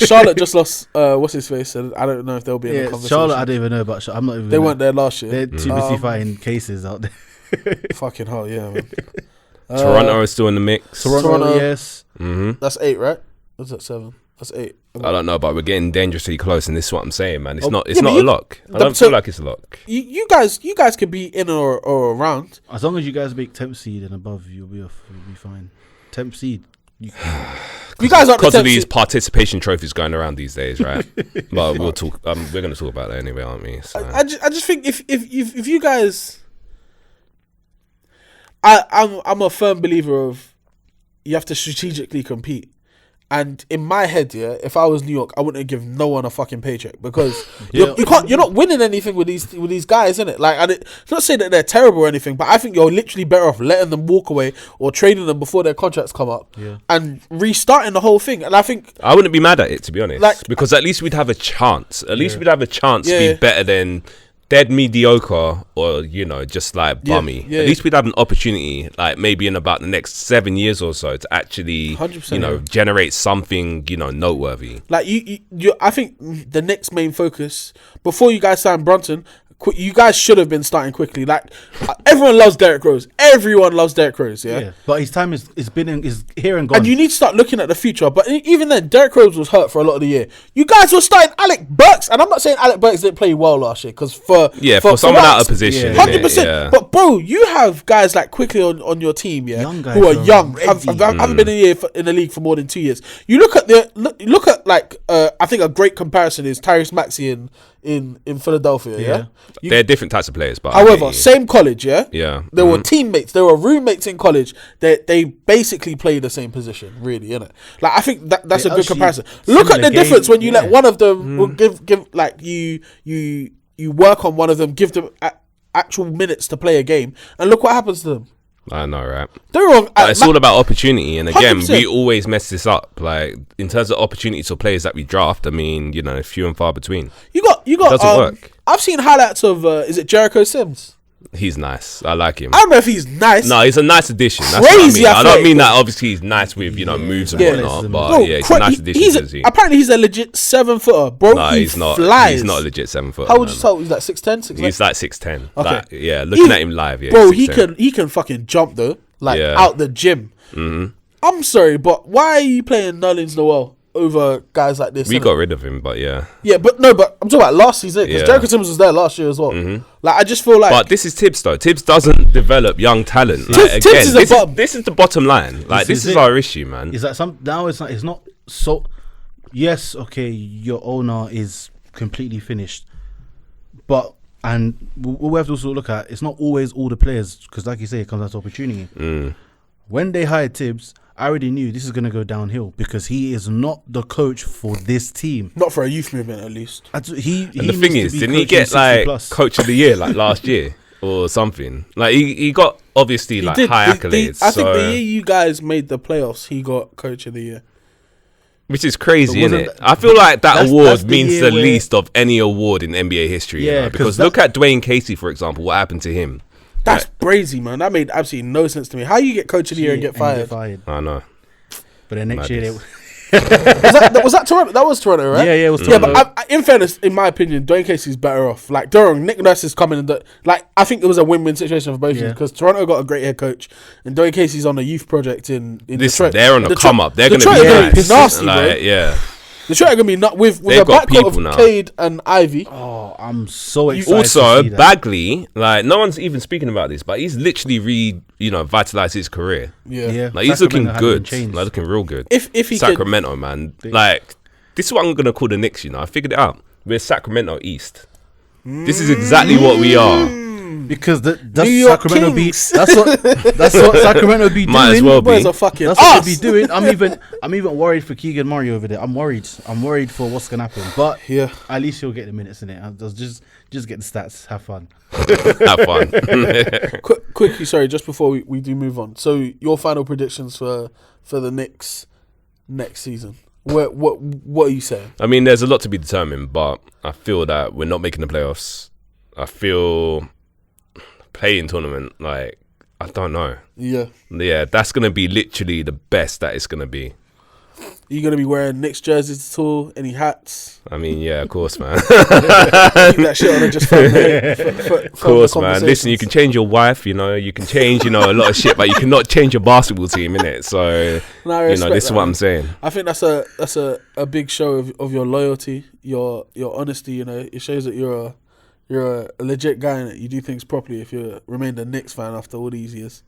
Charlotte just lost. What's his face? And I don't know if they'll be in the conversation. Charlotte, I don't even know about Charlotte. I'm not even. They weren't there last year. They're too busy fighting cases out there. Fucking hell, yeah, man. Toronto is still in the mix. Toronto, yes. That's 8, right? What's that 7? That's 8. I don't know, but we're getting dangerously close, and this is what I'm saying, man. It's not. It's yeah, not but a lock. I don't feel like it's a lock. You guys could be in or around. As long as you guys make 10th seed and above, you'll be fine. 10th seed. You guys aren't Because the of these 10th participation trophies going around these days, right? But we'll talk. We're going to talk about that anyway, aren't we? So. I just think if you guys, I'm a firm believer of you have to strategically compete. And in my head, yeah, if I was New York, I wouldn't give no one a fucking paycheck because you're not winning anything with these guys, innit? Like, and it's not saying that they're terrible or anything, but I think you're literally better off letting them walk away or trading them before their contracts come up and restarting the whole thing. And I think I wouldn't be mad at it, to be honest, like, because at least we'd have a chance. At least we'd have a chance to be better than dead mediocre or just like bummy. At least we'd have an opportunity, like maybe in about the next 7 years or so, to actually 100%, generate something noteworthy. like you I think the next main focus before you guys sign Brunson, you guys should have been starting quickly. Like everyone loves Derrick Rose. Everyone loves Derrick Rose. Yeah. But his time is here and gone. And you need to start looking at the future. But even then, Derrick Rose was hurt for a lot of the year. You guys were starting Alec Burks, and I'm not saying Alec Burks didn't play well last year because for someone out of position, 100%. But bro, you have guys like quickly on your team, Young guys who are young, ready. haven't been in the league for more than 2 years. You look at like I think a great comparison is Tyrese Maxey in Philadelphia. Yeah. They're different types of players, but however, same college. Yeah. They were teammates. They were roommates in college. They basically play the same position, really, innit? Like I think that's a good comparison. Look at the difference when you let one of them give like you work on one of them, give them actual minutes to play a game, and look what happens to them. I know, right? Don't get me wrong. But it's all about opportunity, and again, 100%. we always mess this up. Like in terms of opportunities for players that we draft, I mean, few and far between. You got. Doesn't work. I've seen highlights of. Is it Jericho Sims? He's nice. I like him. I don't know if he's nice. No, he's a nice addition. That's Crazy what I mean. I don't athletic, mean that obviously he's nice with, moves and whatnot, but Bro, he's a nice addition to the team. Apparently he's a legit 7-footer, bro. No, he's not. Flies. He's not a legit 7-footer. How would you tell? He's like 6'10", 6'9"? He's like 6'10". Okay. Like, yeah, looking at him live, yeah. Bro, he's 6'10". he can fucking jump though, like out the gym. Mm-hmm. I'm sorry, but why are you playing Nerlens Noel over guys like this? We got rid of him, but yeah. Yeah, but I'm talking about last season because Jericho Simmons was there last year as well. Mm-hmm. Like I just feel like, but this is Tibbs though. Tibbs doesn't develop young talent. Like, Tibbs again, this is the bottom line. Like this is our issue, man. Is that now? It's not so. Yes, okay. Your owner is completely finished, but we have to also look at. It's not always all the players because, like you say, it comes down to opportunity. When they hired Tibbs, I already knew this is going to go downhill because he is not the coach for this team. Not for a youth movement, at least. And the thing is, didn't he get like coach of the year like last year or something? Like he got obviously like high accolades. I think the year you guys made the playoffs, he got coach of the year. Which is crazy, isn't it? I feel like that award means the least of any award in NBA history. Yeah, because look at Dwayne Casey, for example. What happened to him? That's crazy, man. That made absolutely no sense to me. How you get coach of the year and get fired? I know. But then next year, was that Toronto? That was Toronto, right? Yeah, it was Toronto. Yeah, but in fairness, in my opinion, Dwayne Casey's better off. Like, Nick Nurse is coming, I think it was a win-win situation for both of them because Toronto got a great head coach, and Dwayne Casey's on a youth project in Detroit. They're on the come up. They're going to be nasty, like, bro. Yeah. Detroit are going to be not with a backcourt of Cade and Ivy. Oh, I'm so excited. Also, to see Bagley, like no one's even speaking about this, but he's literally vitalized his career. Yeah. Like he's looking good, like looking real good. If he Sacramento, man, like this is what I'm gonna call the Knicks. I figured it out. We're Sacramento East. This is exactly what we are. Because that's Sacramento be that's what Sacramento be doing. Might as well be. That's what they be doing. I'm even worried for Keegan Murray over there. I'm worried for what's gonna happen. But at least he'll get the minutes in it. Just get the stats. Have fun. Have fun. Quickly, sorry, just before we do move on. So your final predictions for the Knicks next season. What are you saying? I mean, there's a lot to be determined, but I feel that we're not making the playoffs. I feel playing tournament, like, I don't know. Yeah, that's going to be literally the best that it's going to be. Are you going to be wearing Knicks jerseys at all? Any hats? I mean, yeah, of course, man. Keep that shit on and just of course, man. Listen, you can change your wife, you can change, a lot of shit, but you cannot change your basketball team, innit? So, this is what I'm saying. I think that's a big show of your loyalty, your honesty, It shows that you're a legit guy and you do things properly if you remained a Knicks fan after all these years.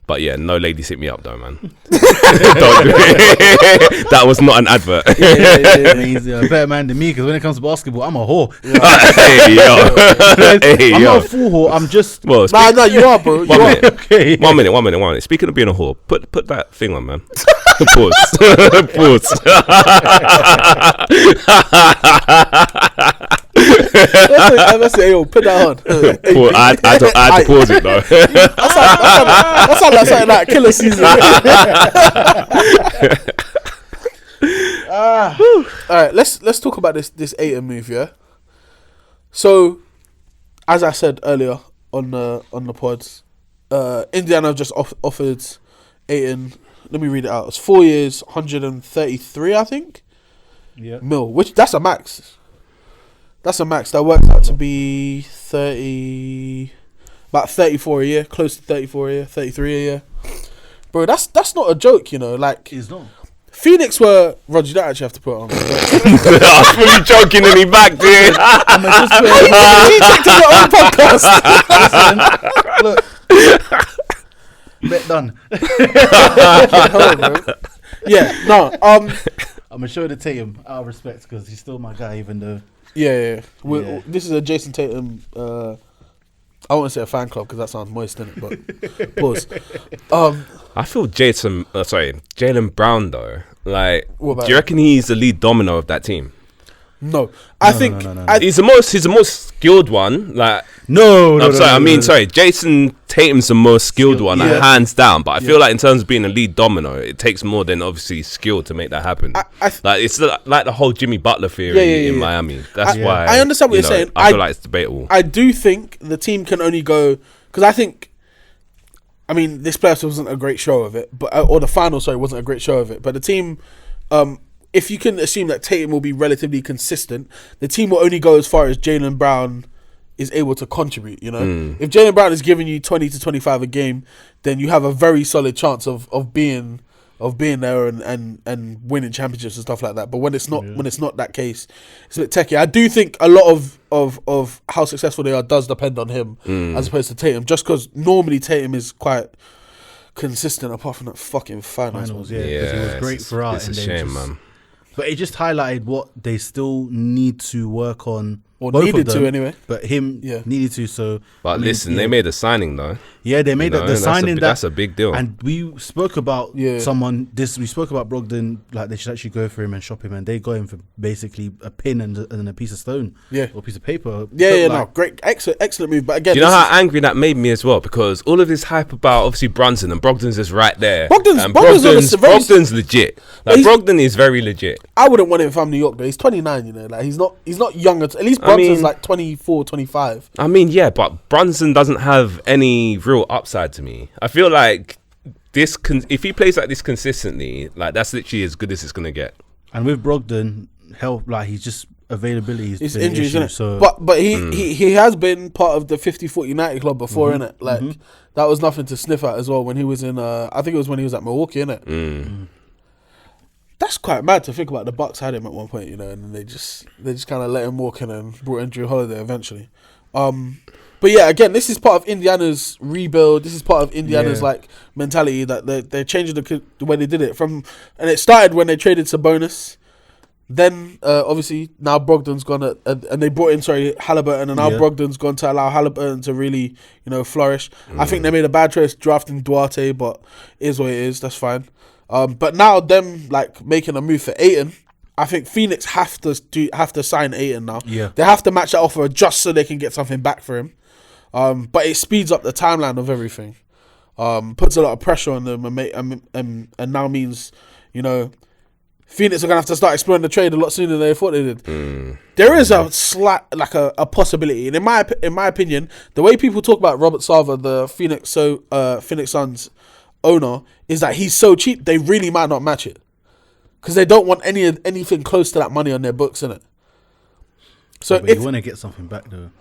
But yeah, no ladies hit me up though, man. Don't do it. That was not an advert. Yeah. He's a better man than me because when it comes to basketball, I'm a whore. Hey, yo. I'm not a full whore. I'm just... Well, no, you are, bro. Okay. One minute. Speaking of being a whore, put that thing on, man. Pause. I must say, put that on. I had to pause it though. That sounds like something like Killer Season. Alright, let's talk about this Ayton move, yeah? So, as I said earlier on the pods, Indiana just offered Ayton, let me read it out. It's 4 years, 133, I think. Yeah. Mil, which that's a max. That's a max. That works out to be about 34 a year, close to 34 a year, 33 a year. Bro, that's not a joke, Like, it's not. Phoenix were... Roger, you don't actually have to put it on. I was really joking and he back, dude. You checked on your own podcast. Look. Bet done. I'm going to show the Tatum out of respect because he's still my guy, even though... Yeah. This is a Jason Tatum. I won't say a fan club because that sounds moist, innit? But pause. I feel Jaylen Brown though. Like, What about do you reckon he's the lead domino of that team? No, I think He's the most skilled one. Like sorry. Jason Tatum's the most skilled one, like, hands down. But I feel like in terms of being a lead domino, it takes more than obviously skill to make that happen. Like it's like the whole Jimmy Butler theory in Miami. That's why I understand what you're saying. I feel like it's debatable. I do think the team can only go because I think. I mean, this playoffs wasn't a great show of it, but or the final, wasn't a great show of it. But the team. If you can assume that Tatum will be relatively consistent, the team will only go as far as Jaylen Brown is able to contribute, you know? If Jaylen Brown is giving you 20 to 25 a game, then you have a very solid chance of being there and winning championships and stuff like that. But when it's not that case, it's a bit techie. I do think a lot of how successful they are does depend on him as opposed to Tatum, just because normally Tatum is quite consistent apart from that fucking finals. Yeah, because he was great for us. It's a shame, man. But it just highlighted what they still need to work on. Or needed to anyway. But him needed to, so... But listen, they made a signing though. Yeah, they made the signing. That's a big deal. And we spoke about we spoke about Brogdon, like they should actually go for him and shop him, and they got him for basically a pin and a piece of stone. Yeah. Or a piece of paper. Great, excellent move. But again... Do you know how angry that made me as well? Because all of this hype about, obviously, Brunson, and Brogdon's just right there. Brogdon's legit. Like, Brogdon is very legit. I wouldn't want him if I'm New York, though. He's 29, you know. Like, he's not young. At least Brunson's like 24, 25. I mean, yeah, but Brunson doesn't have any real upside to me. I feel like if he plays like this consistently, like that's literally as good as it's gonna get. And with Brogdon, like he's just availability. It's injuries, isn't it? So. But he has been part of the 50-40 United club before, innit? Like that was nothing to sniff at as well when he was in. I think it was when he was at Milwaukee, innit? That's quite mad to think about. The Bucks had him at one point, you know, and then they just kind of let him walk in and brought in Drew Holiday eventually. But yeah, again, this is part of Indiana's rebuild. This is part of Indiana's like mentality that they're changing the way they did it and it started when they traded Sabonis. Then obviously now Brogdon's gone and they brought in Halliburton, and now Brogdon's gone to allow Halliburton to really flourish. I think they made a bad choice drafting Duarte, but it is what it is. That's fine. But now them like making a move for Ayton, I think Phoenix have to sign Ayton now. Yeah, they have to match that offer just so they can get something back for him. But it speeds up the timeline of everything. Puts a lot of pressure on them and now means Phoenix are gonna have to start exploring the trade a lot sooner than they thought they did. There is a slight a possibility, and in my opinion, the way people talk about Robert Sarver, the Phoenix Suns owner, is that he's so cheap they really might not match it because they don't want anything close to that money on their books, innit? So but you want to get something back though.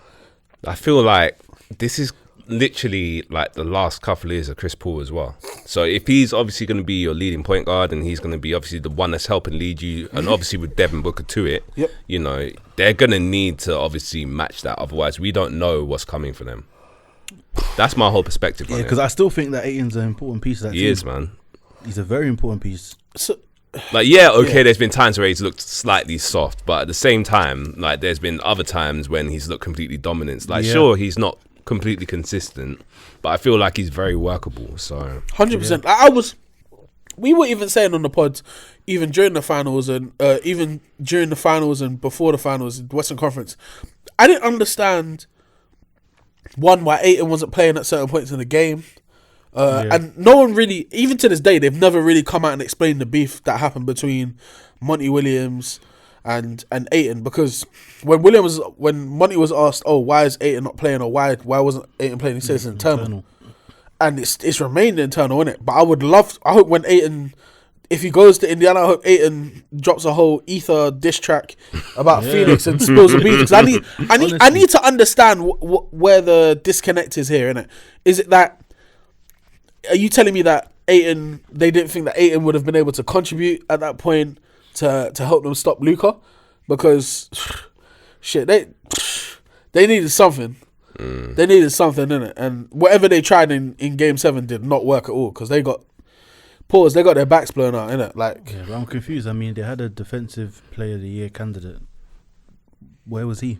I feel like this is literally like the last couple of years of Chris Paul as well. So if he's obviously going to be your leading point guard and he's going to be obviously the one that's helping lead you, and obviously with Devin Booker to it, they're going to need to obviously match that. Otherwise, we don't know what's coming for them. That's my whole perspective. Yeah, because I still think that Ayton's an important piece of that team. He is, man. He's a very important piece. So, there's been times where he's looked slightly soft, but at the same time, like there's been other times when he's looked completely dominant. Like, sure, he's not completely consistent, but I feel like he's very workable. So 100%. We were even saying on the pods, even during the finals and before the finals, in the Western Conference, I didn't understand why Ayton wasn't playing at certain points in the game. And no one really, even to this day, they've never really come out and explained the beef that happened between Monty Williams and Ayton, because when Monty was asked, why is Ayton not playing, or why wasn't Ayton playing, he said it's internal. And it's remained internal, innit? But I hope when Ayton, if he goes to Indiana, I hope Ayton drops a whole ether diss track about Phoenix and spills the beef. Because I need to understand where the disconnect is here, innit? Is it that, are you telling me that Ayton, they didn't think that Ayton would have been able to contribute at that point to help them stop Luka? Because shit, they needed something. They needed something, innit? And whatever they tried in Game 7 did not work at all, because they got their backs blown out, innit? Like, but I'm confused. I mean, they had a defensive player of the year candidate. Where was he?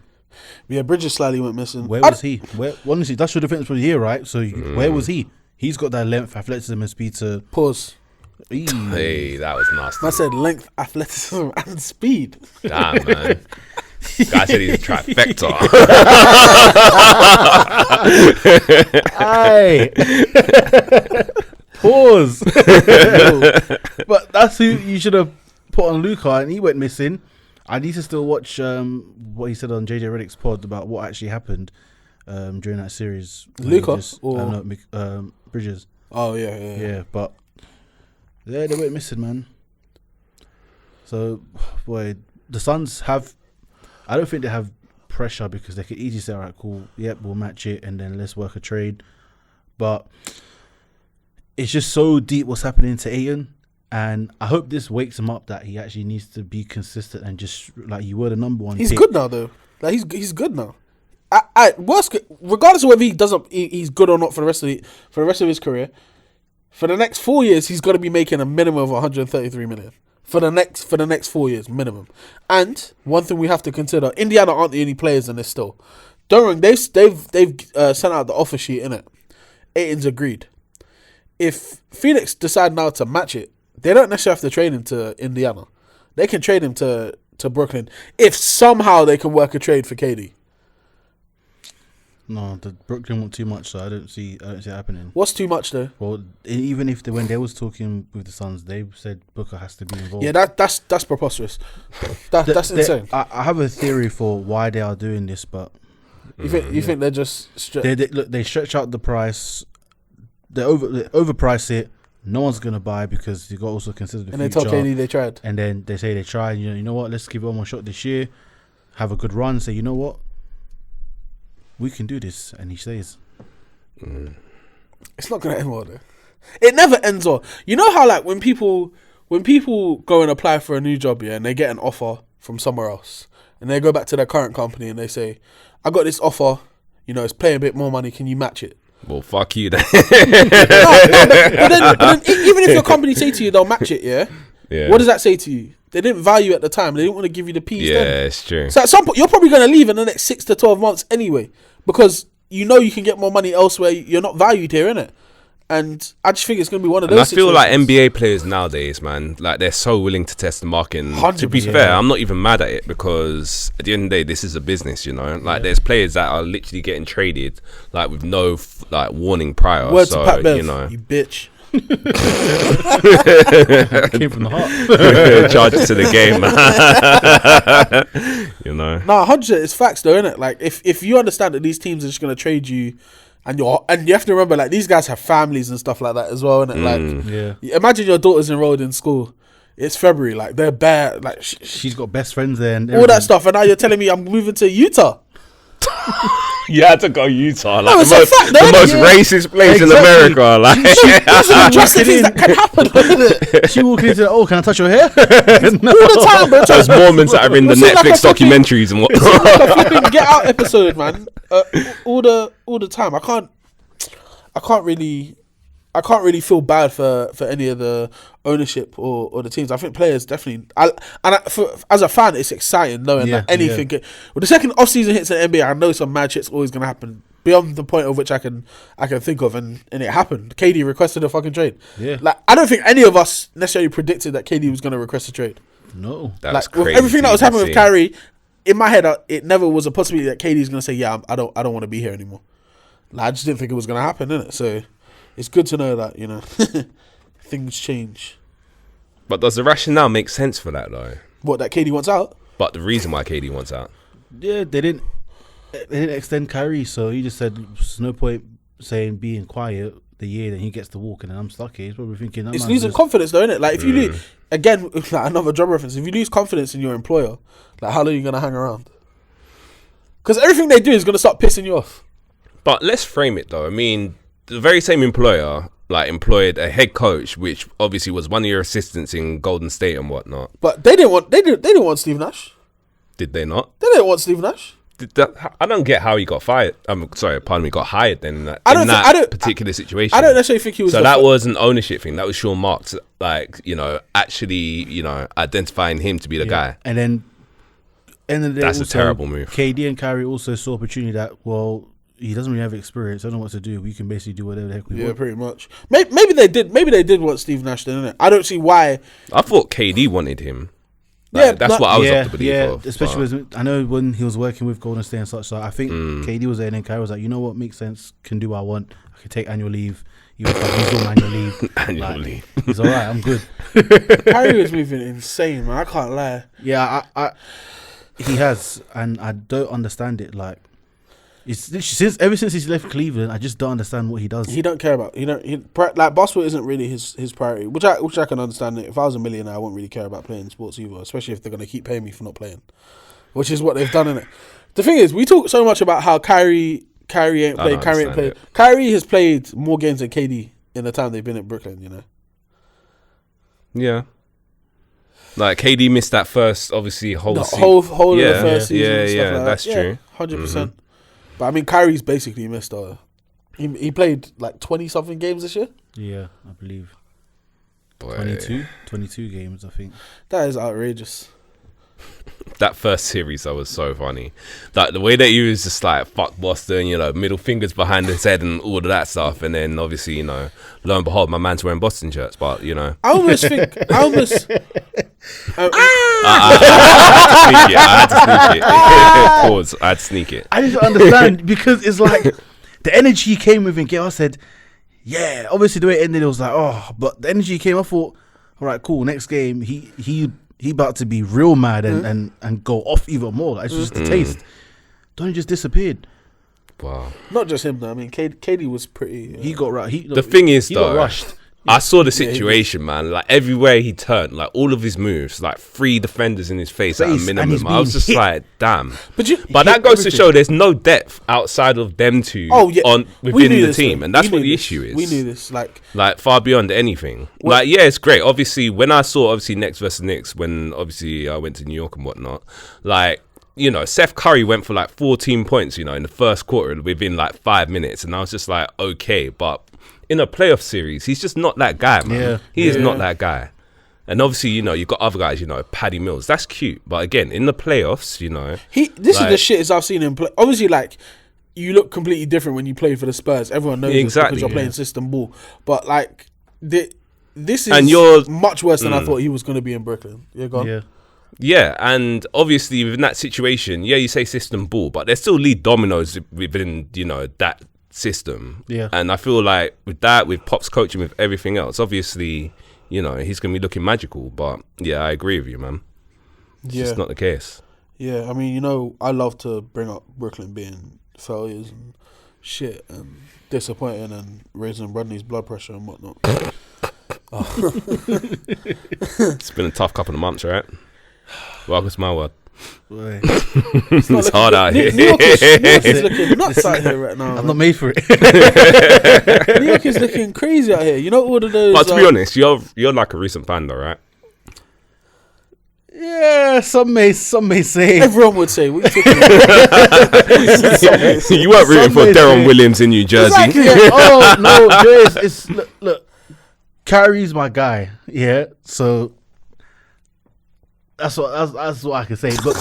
Yeah, Bridges slightly went missing. Where was he? Honestly, that's your defense for the year, right? So where was he? He's got that length, athleticism, and speed to pause. Hey, that was nasty. I said length, athleticism, and speed. Damn, man. Guy said he's a trifecta. Aye. Pause. But that's who you should have put on Luca, and he went missing. I need to still watch what he said on JJ Redick's pod about what actually happened during that series. Luca Bridges. Oh yeah. But they went missing, man. So, boy, the Suns have. I don't think they have pressure because they could easily say, "All right, cool, yep, we'll match it, and then let's work a trade." But it's just so deep what's happening to Ayton, and I hope this wakes him up that he actually needs to be consistent and just like you were the number one. He's pick. good now, though. Like he's good now. Regardless of whether he's good or not for the rest of his career. For the next 4 years, he's got to be making a minimum of 133 million. For the next 4 years, minimum. And one thing we have to consider: Indiana aren't the only players in this still. Don't worry, they've sent out the offer sheet, innit? Ayton's agreed. If Phoenix decide now to match it, they don't necessarily have to trade him to Indiana. They can trade him to Brooklyn if somehow they can work a trade for KD. No, the Brooklyn want too much, so I don't see it happening. What's too much though? Well, even if when they was talking with the Suns, they said Booker has to be involved. Yeah, that's preposterous. That's insane. I have a theory for why they are doing this, but you think they're just they stretch out the price, they overprice it. No one's gonna buy because you got to also consider the future. And they tell KD they tried, and then they say they tried. You know what? Let's give it one more shot this year, have a good run. Say, you know what? We can do this, and he says, It's not gonna end well though. It never ends well. You know how like when people go and apply for a new job, yeah, and they get an offer from somewhere else, and they go back to their current company and they say, "I got this offer. You know, it's paying a bit more money. Can you match it?" Well, fuck you then. But then even if your company say to you they'll match it, yeah. What does that say to you? They didn't value at the time. They didn't want to give you the piece. Yeah, then. it's true. So at some point, you're probably going to leave in the next 6 to 12 months anyway, because you know you can get more money elsewhere. You're not valued here, innit? And I just think it's going to be one of those. I feel like NBA players nowadays, man, like they're so willing to test the market. And to be fair, I'm not even mad at it because at the end of the day, this is a business, you know. Like there's players that are literally getting traded like with no warning prior. Word so, to Pat Bev, you know, you bitch. came from the heart. Charges to the game, you know. No, 100%, it's facts though, innit? Like if you understand that these teams are just going to trade you, and you have to remember, like, these guys have families and stuff like that as well, innit? Like, imagine your daughter's enrolled in school. It's February, like they're bad. Like she's got best friends there and all that stuff, and now you're telling me I'm moving to Utah. You had to go Utah, like no, the most racist place in America. Like, these are the drastic things that can happen, isn't it? She walking into, can I touch your hair? All the time, bro. Those Mormons that are in the Netflix documentaries and what. Like a Get Out episode, man. All the time. I can't really feel bad for any of the ownership or the teams. I think players definitely. As a fan, it's exciting knowing that anything. Well, the second off season hits in the NBA, I know some mad shit's always gonna happen beyond the point of which I can think of, and it happened. KD requested a fucking trade. Yeah, like I don't think any of us necessarily predicted that KD was gonna request a trade. No, that's crazy. With everything that was happening with Kyrie, in my head, it never was a possibility that KD's gonna say, "Yeah, I don't want to be here anymore." Like, I just didn't think it was gonna happen, innit? So. It's good to know that, you know, things change. But does the rationale make sense for that, though? What, that KD wants out? But the reason why KD wants out? Yeah, they didn't extend Kyrie, so he just said there's no point saying being quiet the year that he gets to walk, and I'm stuck here. He's probably thinking, it's losing confidence, though, isn't it? Like, if you lose, again, like another job reference, if you lose confidence in your employer, like, how long are you going to hang around? Because everything they do is going to start pissing you off. But let's frame it, though. I mean, the very same employer employed a head coach, which obviously was one of your assistants in Golden State and whatnot. But they didn't want Steve Nash. Did they not? They didn't want Steve Nash. I don't get how he got fired. Got hired then in that particular situation. I don't necessarily think he was. So that was an ownership thing. That was Sean Marks, actually, identifying him to be the guy. And then, that's a terrible move. KD and Kyrie also saw opportunity that he doesn't really have experience. I don't know what to do. We can basically do whatever the heck we want. Yeah, pretty much. Maybe they did. Maybe they did want Steve Nash, then, innit? I don't see why. I thought KD wanted him. Like, that's what I was of the belief of. Especially I know when he was working with Golden State and such. So I think KD was there, and then Kyrie was like, you know what, makes sense. Can do what I want. I can take annual leave. He's on annual leave. Annual leave. He's all right. I'm good. Kyrie was moving insane, man. I can't lie. Yeah, he has, and I don't understand it. Like, it's ever since he's left Cleveland, I just don't understand what he does. He don't care about. Like basketball isn't really his priority, which I can understand. If I was a millionaire, I wouldn't really care about playing sports either, especially if they're gonna keep paying me for not playing, which is what they've done in it. The thing is, we talk so much about how Kyrie ain't played. Kyrie has played more games than KD in the time they've been at Brooklyn. You know. Yeah. Like KD missed that first, obviously whole of the first season. Yeah, like that's true. 100%. But I mean, Kyrie's basically missed. He played like 20 something games this year. Yeah, I believe. Boy. 22 games, I think. That is outrageous. That first series, that was so funny. Like the way that he was just like fuck Boston, middle fingers behind his head and all of that stuff, and then obviously lo and behold, my man's wearing Boston shirts. But I almost think I had to sneak it. Pause. I had to sneak it. I just don't understand because it's like the energy he came with in game. I said, yeah. Obviously the way it ended, it was like, but the energy he came. I thought, all right, cool. Next game, he about to be real mad and go off even more. Like, it's just a taste. Don't he just disappeared? Wow. Not just him though. I mean, KD was pretty. He got right. The thing is, he though, got rushed. I saw the situation, man. Like everywhere he turned, like all of his moves, like 3 defenders in his face at a minimum. I was just like, damn. But that goes to show there's no depth outside of them two within the team, and that's what the issue is. We knew this, like far beyond anything. Like, yeah, it's great. Obviously, when I saw Knicks versus Knicks, when obviously I went to New York and whatnot, like. Seth Curry went for like 14 points, in the first quarter within like 5 minutes. And I was just like, okay, but in a playoff series, he's just not that guy, man. Yeah. He is not that guy. And obviously, you've got other guys, Paddy Mills. That's cute. But again, in the playoffs, This is the shit as I've seen him play. Obviously, like, you look completely different when you play for the Spurs. Everyone knows this because you're playing system ball. But like, this is much worse than I thought he was going to be in Brooklyn. You're gone. Yeah. Yeah, and obviously within that situation, you say system ball, but there's still lead dominoes within, that system. Yeah. And I feel like with Pop's coaching, with everything else, obviously, he's going to be looking magical. But yeah, I agree with you, man. It's just not the case. Yeah, I mean, I love to bring up Brooklyn being failures and shit and disappointing and raising Rodney's blood pressure and whatnot. It's been a tough couple of months, right? Welcome to my world. It's hard out here. New York is looking nuts out here right now. I'm not made for it. New York is looking crazy out here. All of those. But to be honest, you're like a recent fan, though, right? Yeah, some may say. Everyone would say. What are you talking about? You weren't rooting for Deron Williams in New Jersey. Exactly, yeah. Oh no, it's look. Kyrie's my guy. Yeah, so. That's what I can say. But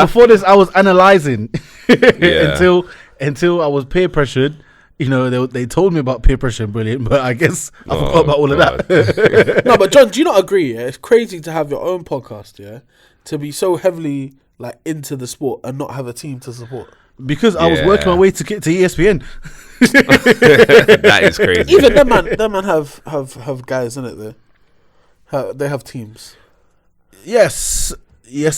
before this, I was analyzing until I was peer pressured. They told me about peer pressure, brilliant. But I guess I forgot about all of that. No, but John, do you not agree? Yeah, it's crazy to have your own podcast. Yeah, to be so heavily like into the sport and not have a team to support. Because I was working my way to get to ESPN. That is crazy. Even them man have guys in it there. They have teams. Yes,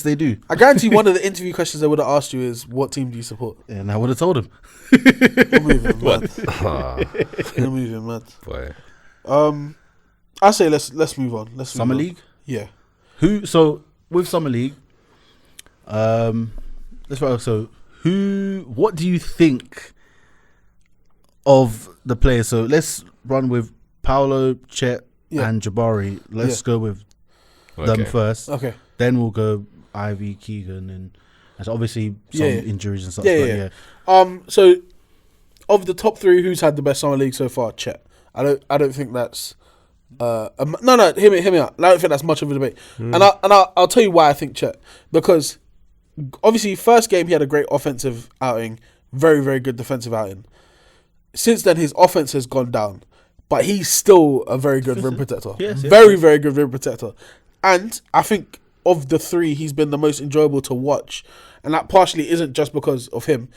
they do. I guarantee one of the interview questions they would have asked you is, "What team do you support?" And I would have told him. You're moving mad. You're moving mad. Boy. I say let's move on. Summer League. Yeah. So with Summer League, let's right. So what do you think of the players? So let's run with Paolo, Chet. Yeah. And Jabari, let's go with them first. Okay. Then we'll go Ivy, Keegan, and obviously some injuries and stuff. Yeah. So of the top 3, who's had the best summer league so far? Chet. I don't think that's no. Hear me out. I don't think that's much of a debate. And I'll tell you why I think Chet, because obviously first game he had a great offensive outing, very very good defensive outing. Since then his offense has gone down. But he's still a very good rim protector. Yes, very, very good rim protector. And I think of the three, he's been the most enjoyable to watch. And that partially isn't just because of him.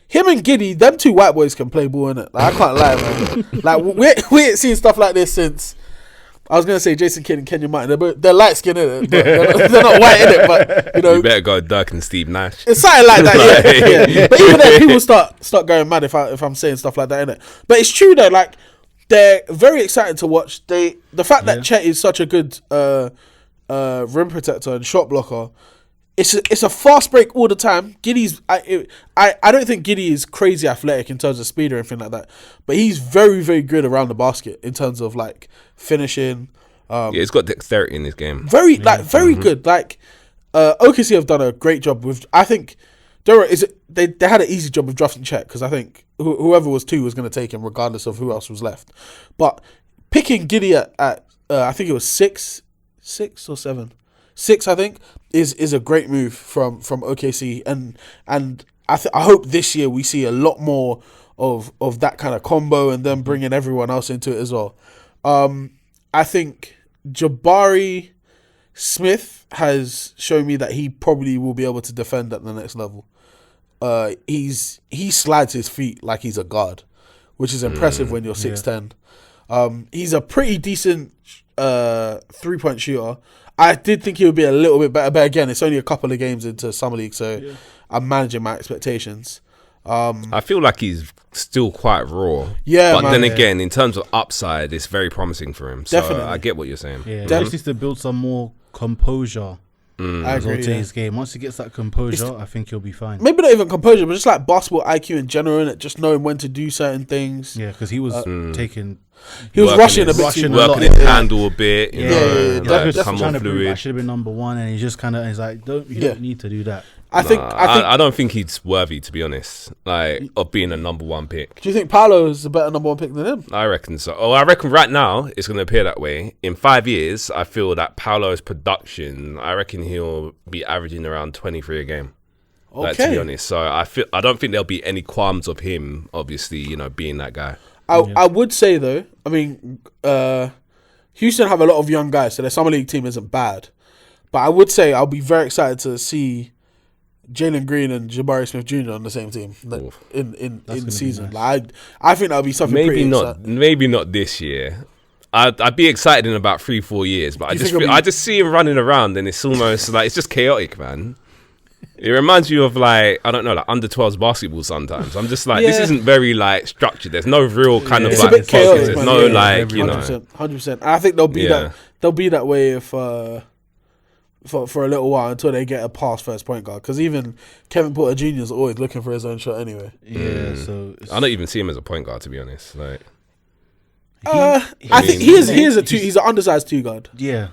Him and Giddy, them two white boys can play ball, innit? Like, I can't lie, man. Like, we ain't seen stuff like this since... I was going to say Jason Kidd and Kenyon Martin. They're light-skinned, innit? They're not white, innit? But, you know... You better go Dirk and Steve Nash. It's something like that, yeah. But even then, people start going mad if I'm saying stuff like that, innit? But it's true, though. Like, they're very exciting to watch. The fact that Chet is such a good rim protector and shot blocker... It's a fast break all the time. Giddy's I don't think Giddy is crazy athletic in terms of speed or anything like that, but he's very, very good around the basket in terms of like finishing. He's got dexterity in his game. Very good. Like OKC have done a great job with. I think they had an easy job with drafting Chet because I think whoever was 2 was going to take him regardless of who else was left. But picking Giddy at I think it was 6 or 7. 6, I think, is a great move from OKC, and I hope this year we see a lot more of that kind of combo and then bringing everyone else into it as well. I think Jabari Smith has shown me that he probably will be able to defend at the next level. He slides his feet like he's a guard, which is impressive when you're 6'10". He's a pretty decent 3-point shooter. I did think he would be a little bit better, but again, it's only a couple of games into Summer League, so I'm managing my expectations. I feel like he's still quite raw. Yeah, but man, then again, in terms of upside, it's very promising for him. So Definitely. I get what you're saying. Yeah, he just needs to build some more composure. I agree. To his game. Once he gets that composure, I think he'll be fine. Maybe not even composure, but just like basketball IQ in general, and just knowing when to do certain things. Yeah, because he was taking. He was rushing a bit too much. Working his handle a bit. You know, Like, come trying on to prove I fluid. should have been number 1, and he's just kind of like, don't need to do that. I don't think he's worthy, to be honest, like of being a number 1 pick. Do you think Paolo is a better number 1 pick than him? I reckon so. Oh, I reckon right now it's going to appear that way. In 5 years, I feel that Paolo's production, I reckon he'll be averaging around 23 a game. Okay. Like, to be honest, so I don't think there'll be any qualms of him, obviously, you know, being that guy. I would say though, I mean, Houston have a lot of young guys, so their summer league team isn't bad. But I would say I'll be very excited to see Jalen Green and Jabari Smith Jr. on the same team in season. Nice. Like, I think that'll be something. Maybe not this year. I'd be excited in about 3-4 years, but I just see him running around, and it's almost like it's just chaotic, man. It reminds you of like, I don't know, like under 12s basketball sometimes. I'm just like, this isn't very like structured. There's no real kind of it's like a bit chaotic, There's man. no like, you know. 100%. I think they'll be that way if for a little while until they get a pass first point guard. Because even Kevin Porter Jr. is always looking for his own shot anyway. Yeah, so I don't even see him as a point guard, to be honest. Like, I think he's an undersized 2 guard. Yeah.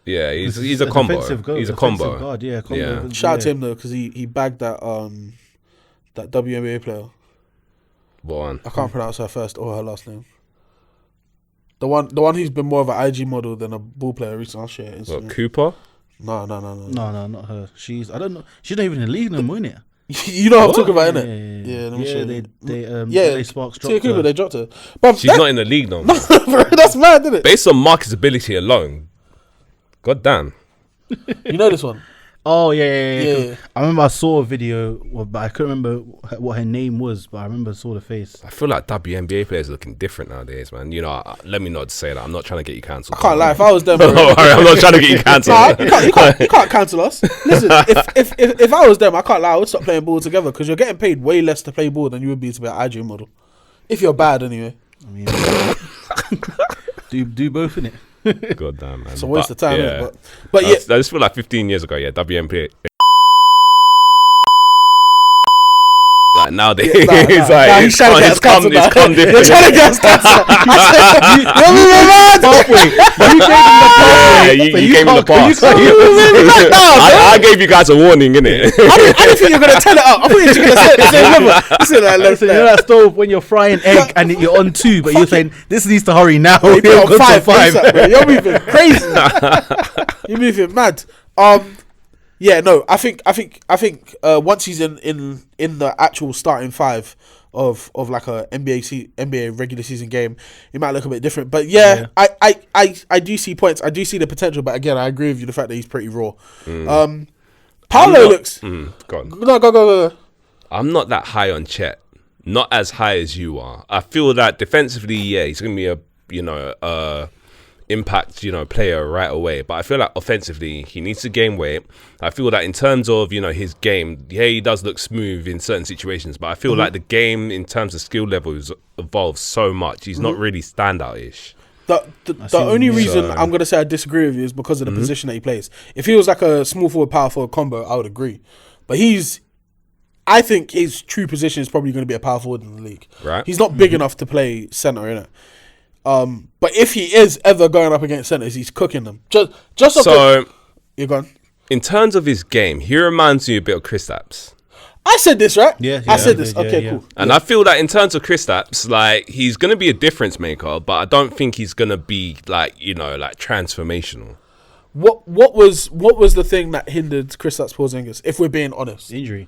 Yeah, he's a combo. He's a combo. Guard, combo. Yeah. Shout out to him though, because he bagged that WNBA player. What one? I can't pronounce her first or her last name. The one who's been more of an IG model than a ball player recently. I'll share it. What, Cooper? No, not her. I don't know. She's not even in the league no more, innit? You know what I'm talking about, innit? They Sparks dropped Tia Cooper, her. they dropped her. But She's not in the league no more. that's mad, isn't it? Based on Marcus' ability alone, god damn. You know this one? Oh yeah. I remember I saw a video, but I couldn't remember what her name was. But I remember I saw the face. I feel like WNBA players are looking different nowadays, man. You know, let me not say that. I'm not trying to get you cancelled. I can't lie. If I was them, I'm not trying to get you cancelled. You can't cancel us. Listen, if I was them, I can't lie. I would stop playing ball together because you're getting paid way less to play ball than you would be to be an IG model. If you're bad, anyway. I mean, do both in it. God damn, man. It's a waste of time. Yeah. But yeah, I just feel like 15 years ago, WNBA. Like nowadays, it's he's trying to get us cancelled. It's come different. You're trying to get us cancelled. You gave him the pass. I gave you guys a warning, innit? I didn't think you were gonna turn it up. I thought you were gonna say the same level. So you know that stove when you're frying egg and you're on 2, but you're saying this needs to hurry now. You're Go to on 5. 5. You're moving crazy. You're moving mad. Yeah, no, I think once he's in the actual starting 5, of like a NBA regular season game, it might look a bit different. But yeah. I do see points. I do see the potential. But again, I agree with you the fact that he's pretty raw. Paolo looks. Go on. No, go. I'm not that high on Chet. Not as high as you are. I feel that defensively, yeah, he's gonna be a impact, player right away. But I feel like offensively, he needs to gain weight. I feel that in terms of, his game, yeah, he does look smooth in certain situations. But I feel like the game, in terms of skill levels, evolves so much. He's not really standout-ish. The only reason I'm going to say I disagree with you is because of the position that he plays. If he was like a small forward, power forward combo, I would agree. But I think his true position is probably going to be a power forward in the league. Right. He's not big enough to play centre, innit? But if he is ever going up against centres, he's cooking them. You're gone. In terms of his game, he reminds me a bit of Kristaps. I said this, right? Yeah, I said this. yeah, Okay, yeah. cool. And I feel that in terms of Kristaps, like, he's going to be a difference maker, but I don't think he's going to be like transformational. What was the thing that hindered Kristaps Porzingis? If we're being honest, Injury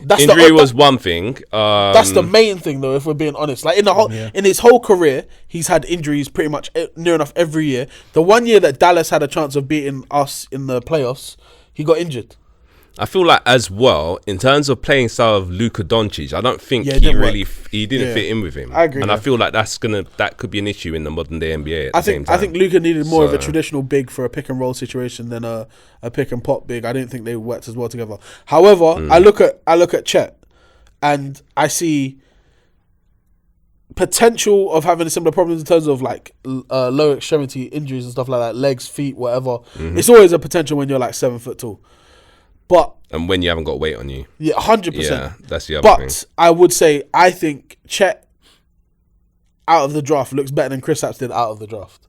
That's was one thing. That's the main thing, though. If we're being honest, like in his whole career, he's had injuries pretty much near enough every year. The one year that Dallas had a chance of beating us in the playoffs, he got injured. I feel like as well, in terms of playing style of Luka Doncic, I don't think he didn't fit in with him. I agree, and I feel like that could be an issue in the modern day NBA. I think Luka needed more of a traditional big for a pick and roll situation than a pick and pop big. I didn't think they worked as well together. However, I look at Chet and I see potential of having similar problems in terms of like lower extremity injuries and stuff like that, legs, feet, whatever. It's always a potential when you're like 7 foot tall. And when you haven't got weight on you. Yeah, 100%. Yeah, that's the other thing. But I would say, I think Chet out of the draft looks better than Kristaps did out of the draft.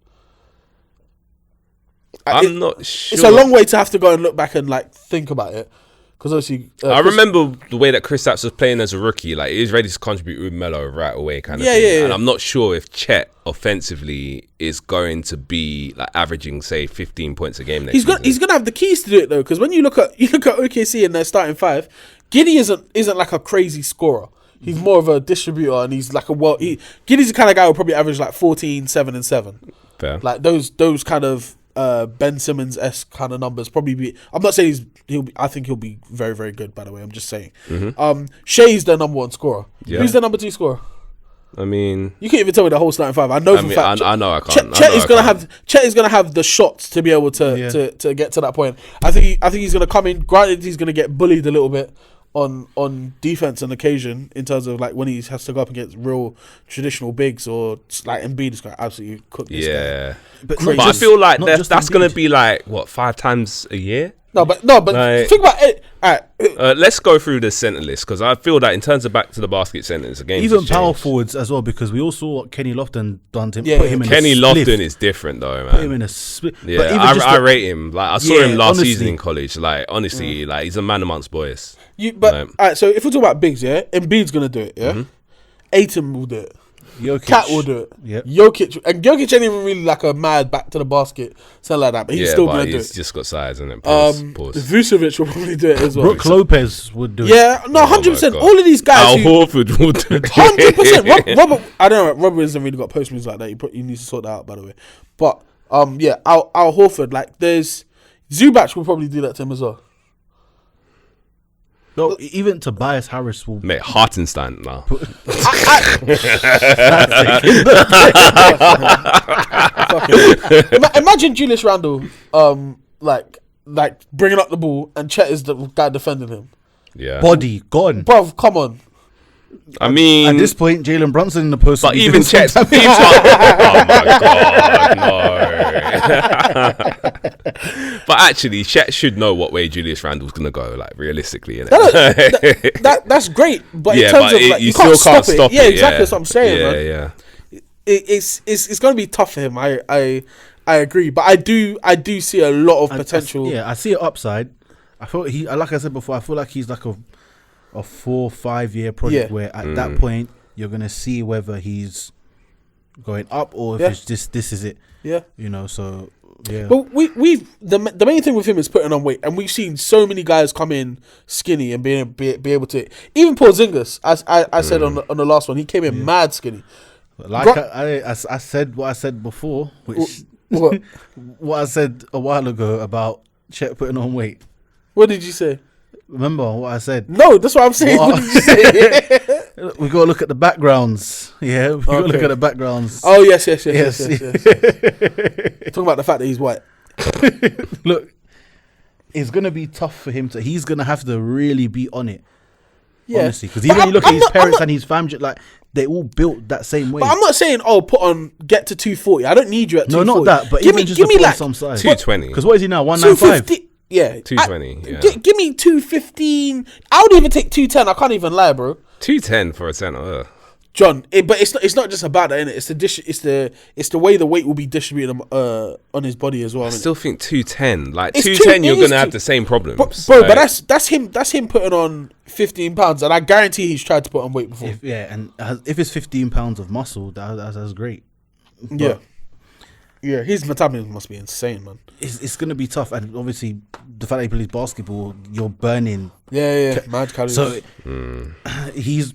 I'm not sure. It's a long way to have to go and look back and like think about it. Because obviously, I remember the way that Kristaps was playing as a rookie. Like, he was ready to contribute with Melo right away, kind of thing. Yeah. And I'm not sure if Chet offensively is going to be like averaging, say, 15 points a game next season. He's gonna have the keys to do it though. Because when you look at OKC and their starting five, Giddey isn't like a crazy scorer. He's more of a distributor, and he's like Giddey's the kind of guy who'll probably average like 14, 7, and 7. Fair. Like those kind of Ben Simmons-esque kind of numbers probably be. I'm not saying I think he'll be very, very good, by the way. I'm just saying. Shai's their number one scorer. Yeah. Who's their number two scorer? I mean, you can't even tell me the whole starting five. I know for a fact. I know I can't. Chet is gonna have the shots to be able to get to that point. I think he's gonna come in. Granted, he's gonna get bullied a little bit on defense on occasion in terms of like when he has to go up against real traditional bigs, or like Embiid is gonna absolutely cook this guy. But I feel like that's gonna be like what, 5 times a year. No, but like, think about it. All right. Let's go through the center list, because I feel that in terms of back to the basket centers, the game even power forwards as well, because we all saw what Kenny Lofton done to him. Yeah, put him in Kenny a Lofton is different though, man. Put him in a split. Yeah, I rate him. Like, I saw him last season in college. Like, honestly, like, he's a man amongst boys. All right, so if we're talking about bigs, yeah, Embiid's gonna do it. Yeah, Aiton will do it. Jokic. Cat will do it. Yep. Jokic ain't even really like a mad back to the basket, something like that. But he's still gonna do it. He's just got size, isn't it? Vucevic will probably do it as well. Brook Lopez would do it. Yeah, no, 100%. All of these guys. Al Horford will do it. 100%. Robert, I don't know. Robert hasn't really got post moves like that. He needs to sort that out, by the way. But yeah, Al Horford. Like, there's Zubac will probably do that to him as well. No, even Tobias Harris will. Mate, Hartenstein now. Imagine Julius Randle, like bringing up the ball, and Chet is the guy defending him. Yeah, body gone, bruv. Come on. I mean, at this point, Jalen Brunson in the post. But even Chet's. Oh my god, no. But actually, Chet should know what way Julius Randle's gonna go. Like, realistically, innit? That's great. But in terms of like, you still can't stop it. Yeah, exactly. That's what I'm saying. Yeah. It's gonna be tough for him. I agree, but I do see a lot of potential. I see an upside. I feel like I said before, I feel like he's like a 4-5 year project where at that point you're gonna see whether he's going up or if it's just this is it. Yeah, you know. So Yeah. But the main thing with him is putting on weight, and we've seen so many guys come in skinny and be able to. Even Porzingis, as I said on the last one, he came in mad skinny. Like I said what I said before, which What? what I said a while ago about Chet putting on weight. What did you say? Remember what I said? No, that's what I'm saying. What did you say? We gotta look at the backgrounds. Yeah, we gotta look at the backgrounds. Oh yes. Talking about the fact that he's white. Look, it's gonna be tough for him to. He's gonna have to really be on it. Yeah, honestly, because even when you look at his parents and his family, like they all built that same way. But I'm not saying get to 240. I don't need you at 240. No, not that. But give even me, just give me to put like some size. 220. Because what is he now? 195. 250. Yeah, 220. Yeah. Give me 215. I would even take 210. I can't even lie, bro. 210 for a center. John, but it's not just about that, innit? It's the way the weight will be distributed on his body as well. I still think 210. Like It's 210, you're it is gonna have the same problems. bro. Like, But that's him putting on 15 pounds, and I guarantee he's tried to put on weight before. If it's 15 pounds of muscle, that's great. Yeah. Yeah, his metabolism must be insane, man. It's going to be tough, and obviously the fact that he plays basketball, you're burning. Yeah, mad calories. So he's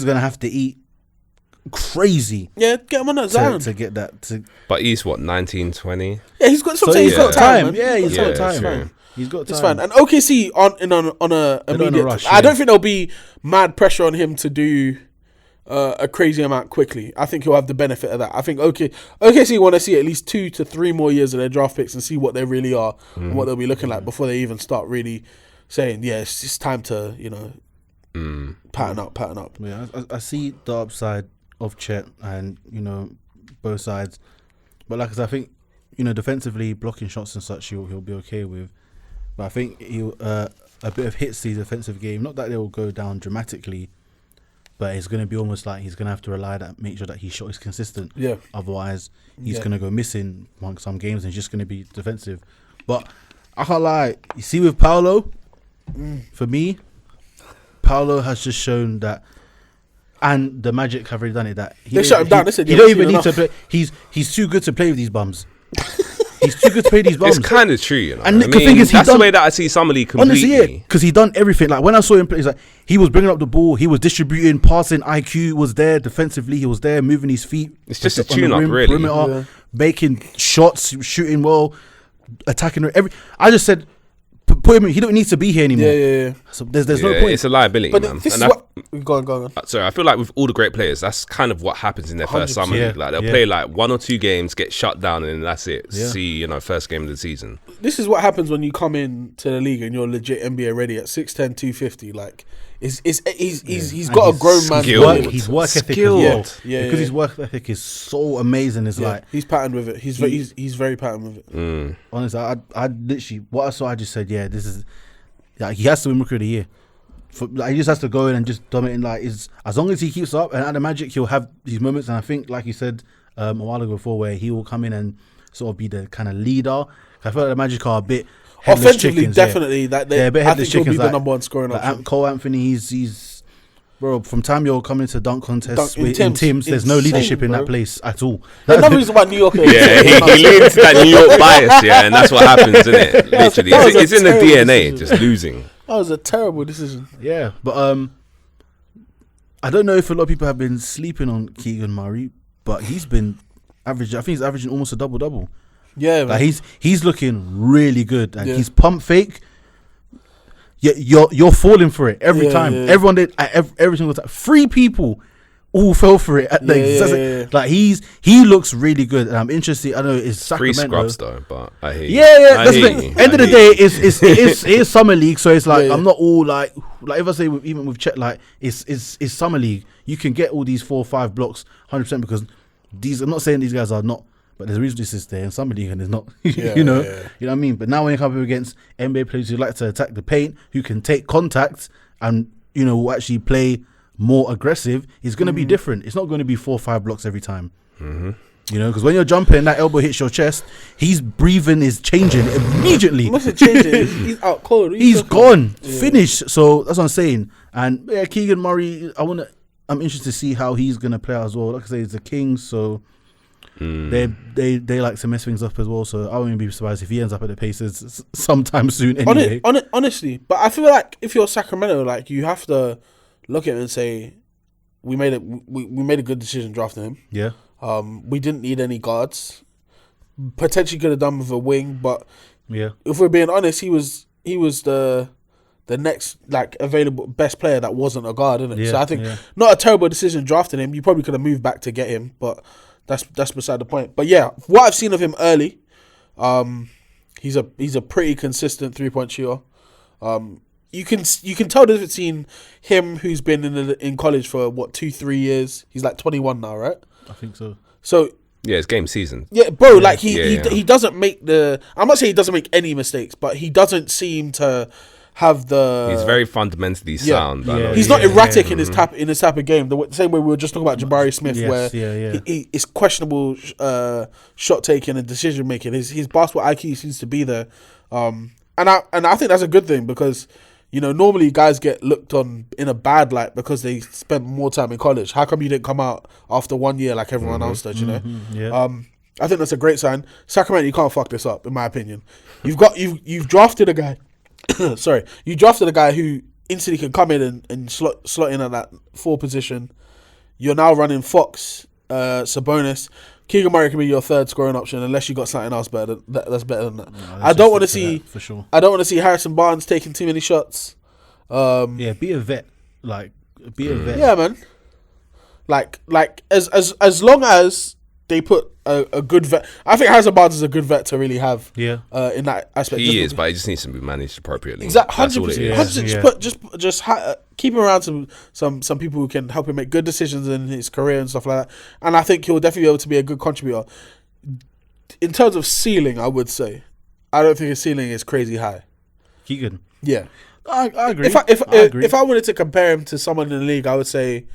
going to have to eat crazy. Yeah, get him on that zone to get that. But he's what 19, 20. Yeah, he's got. So He's got time. Man. Yeah, he's got Yeah, time. true. He's got time. It's fine. And OKC on a immediate. rush, I don't think there'll be mad pressure on him to do a crazy amount quickly. I think he'll have the benefit of that. I think OKC want to see at least 2 to 3 more years of their draft picks and see what they really are and what they'll be looking like before they even start really saying, yeah, it's time to pattern up. Yeah, I see the upside of Chet and both sides, but like I said, I think defensively blocking shots and such he'll be okay with. But I think he'll a bit of hits to his defensive game. Not that they will go down dramatically, but it's going to be almost like he's going to have to make sure that his shot is consistent. Yeah. Otherwise, he's going to go missing among some games and it's just going to be defensive. But I can't lie. You see, with Paolo, for me, Paolo has just shown that, and the Magic have already done it. That they shut him down. They said you don't even need to play. He's too good to play with these bums. He's too good to play these bums. It's kind of true, And the thing is, that's the way that I see somebody completely. Honestly, yeah, because he done everything. Like when I saw him play, he was bringing up the ball, he was distributing, passing. IQ was there defensively. He was there, moving his feet. It's just a tune-up, really. Perimeter, making shots, shooting well, attacking. I just said, put him in. He don't need to be here anymore. Yeah. So there's no point. It's a liability, but man. This is what. Go on. Sorry, I feel like with all the great players, that's kind of what happens in their first summer league. Like they'll play like 1 or 2 games, get shut down, and then that's it. Yeah. See, first game of the season. This is what happens when you come into the league and you're legit NBA ready at 6'10", 250. Like, he's got a grown man's skilled. His work ethic as well. Yeah, because his work ethic is so amazing. It's like he's patterned with it. He's very patterned with it. Honestly, I literally what I saw, I just said, this is. Like, he has to win Rookie of the Year. He just has to go in and just dominate. Like, as long as he keeps up, and at the Magic, he'll have these moments. And I think, like you said a while ago before, where he will come in and sort of be the kind of leader. I feel like the Magic are a bit offensively, chickens, definitely. They're a bit headless chickens. He'll be the number one scoring option. Cole Anthony, he's bro. From time you're coming to dunk contests in Tim's, there's no leadership in that place at all. There's no reason why New York. He leans to that New York bias, and that's what happens, isn't it? Literally, it's in the DNA, just losing. That was a terrible decision. Yeah, but I don't know if a lot of people have been sleeping on Keegan Murray, but he's been averaging. I think he's averaging almost a double-double. Yeah, man. Like he's looking really good, and he's pump fake. Yeah, you're falling for it every time. Yeah. Everyone did every single time. 3 people all fell for it at the like he looks really good, and I'm interested. I know it's Sacramento. 3 scrubs though, but I hear you. Yeah. That's the thing. End of the day, it is summer league, so it's like I'm not all like if I say even with Chet, like it's summer league. You can get all these 4 or 5 blocks 100% because these. I'm not saying these guys are not, but there's a reason this is there in summer league and there's not. You know what I mean. But now when you come up against NBA players who like to attack the paint, who can take contact and will actually play more aggressive, it's going to be different. It's not going to be 4 or 5 blocks every time. Because when you're jumping, that elbow hits your chest, his breathing is changing immediately. He must have changed it. He's out cold. He's gone, finished. So that's what I'm saying. And Keegan Murray, I'm interested to see how he's going to play as well. Like I say, it's the Kings, so They like to mess things up as well. So I wouldn't be surprised if he ends up at the Pacers sometime soon. Anyway, honestly, but I feel like if you're Sacramento, like you have to look at it and say, we made a good decision drafting him. Yeah. We didn't need any guards. Potentially could have done with a wing, but yeah, if we're being honest, he was the next like available best player that wasn't a guard, isn't it? Yeah, so I think not a terrible decision drafting him. You probably could have moved back to get him, but that's beside the point. But yeah, what I've seen of him early, he's a pretty consistent 3-point shooter. You can tell the difference between him who's been in college for 2-3 years. He's like 21 now, right? I think so. So yeah, it's game season. Yeah, bro. Like he doesn't make the. I'm not saying he doesn't make any mistakes, but he doesn't seem to have the. He's very fundamentally sound. He's not erratic in his type of game. The same way we were just talking about Jabari Smith, where it's questionable shot taking and decision making. His basketball IQ seems to be there, and I think that's a good thing because. Normally guys get looked on in a bad light because they spent more time in college. How come you didn't come out after 1 year like everyone else does, Yeah. I think that's a great sign. Sacramento, you can't fuck this up, in my opinion. You've drafted a guy. Sorry, you drafted a guy who instantly can come in and slot in at that 4 position. You're now running Fox, Sabonis. Keegan Murray can be your third scoring option unless you got something else that's better than that. No, I don't want to see for sure. I don't want to see Harrison Barnes taking too many shots. Be a vet. Be a vet. Yeah, man. Like as long as they put a good vet. I think Harrison Barnes is a good vet to really have. Yeah. In that aspect, he is, but he just needs to be managed appropriately. Exactly, 100%. Just keep him around some people who can help him make good decisions in his career and stuff like that. And I think he'll definitely be able to be a good contributor. In terms of ceiling, I would say, I don't think his ceiling is crazy high. Keegan. Yeah, I agree. If I wanted to compare him to someone in the league, I would say,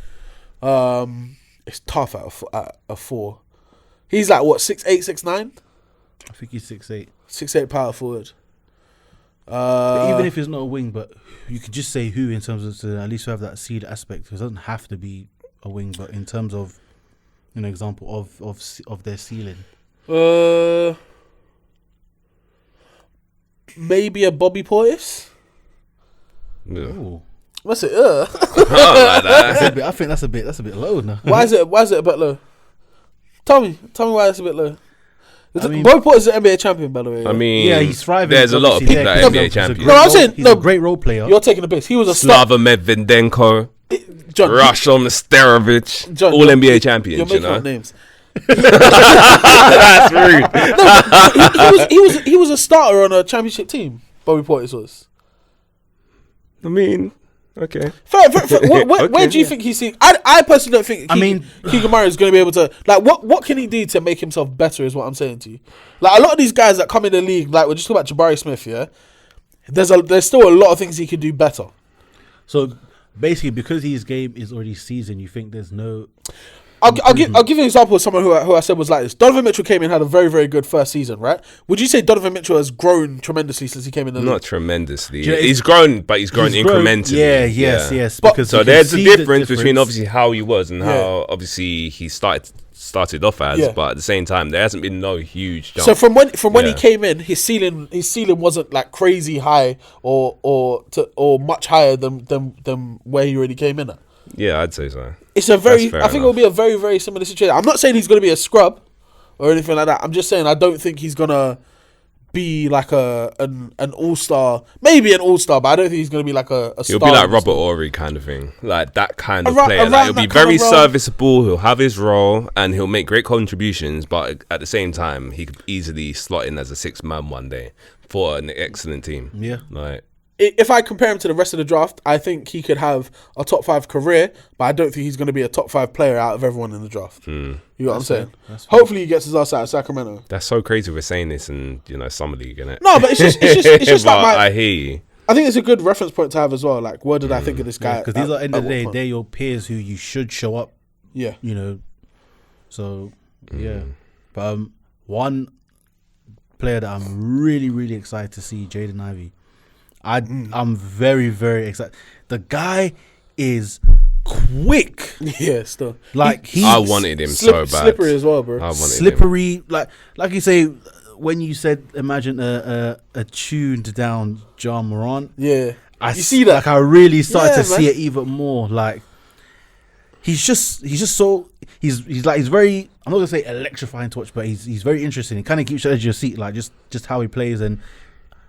it's tough at a 4. He's like 6'8", 6'9"? I think he's 6'8". 6'8" power forward. But even if it's not a wing, but you could just say who in terms of to at least have that seed aspect. Because it doesn't have to be a wing, but in terms of example of their ceiling. Maybe a Bobby Portis. Yeah. What's it? I think that's a bit low now. Why is it a bit low? Tell me why it's a bit low. Bobby Portis is an NBA champion, by the way. I mean, yeah, he's thriving. There's a lot of people that are NBA champions. No, I'm saying he's a great role player. You're taking the piss. He was a Slava Medvedenko, Rashom Sterovich, John, all NBA champions. You're making up names. That's rude. No, he was a starter on a championship team. Bobby Portis was. I mean, okay. Fair. Where do you think he's seen? I personally don't think. Keegan Murray is going to be able to what can he do to make himself better? Is what I'm saying to you. Like a lot of these guys that come in the league, like we're just talking about Jabari Smith. Yeah, there's still a lot of things he could do better. So basically, because his game is already seasoned, you think there's no. I'll give you an example of someone who I said was like this. Donovan Mitchell came in, had a very, very good first season, right? Would you say Donovan Mitchell has grown tremendously since he came in the league? Not tremendously. He's grown, but he's grown incrementally. Yes. Because so there's a difference between obviously how he was and how obviously he started off as, but at the same time there hasn't been no huge jump. So from when he came in, his ceiling wasn't like crazy high or much higher than where he already came in at. Yeah, I'd say so. It's I think it will be a very, very similar situation. I'm not saying he's going to be a scrub or anything like that. I'm just saying I don't think he's going to be like an all-star. Maybe an all-star, but I don't think he's going to be like a He'll star. be like Robert Ory kind of thing. Like that kind of player. Like, he'll be very serviceable, he'll have his role, and he'll make great contributions, but at the same time, he could easily slot in as a 6-man one day for an excellent team. Yeah. Like, if I compare him to the rest of the draft, I think he could have a top 5 career, but I don't think he's going to be a top 5 player out of everyone in the draft. You know what I'm saying? Hopefully he gets his ass out of Sacramento. That's so crazy we're saying this in summer league, innit? No, but it's just like I hear you. I think it's a good reference point to have as well. Like, what did I think of this guy? Because these are, at the end of the day, they're your peers who you should show up. Yeah. So, yeah. But one player that I'm really, really excited to see, Jaden Ivey. I'm very, very excited. The guy is quick. Yeah, still. Like I wanted him so bad. Slippery as well, bro. I wanted slippery. Like you say, when you said, imagine a tuned down John Morant. Yeah. You see that? Like I really started to see it even more. Like he's just so he's very, I'm not gonna say electrifying to watch, but he's very interesting. He kind of keeps you at the edge of your seat, like just how he plays, and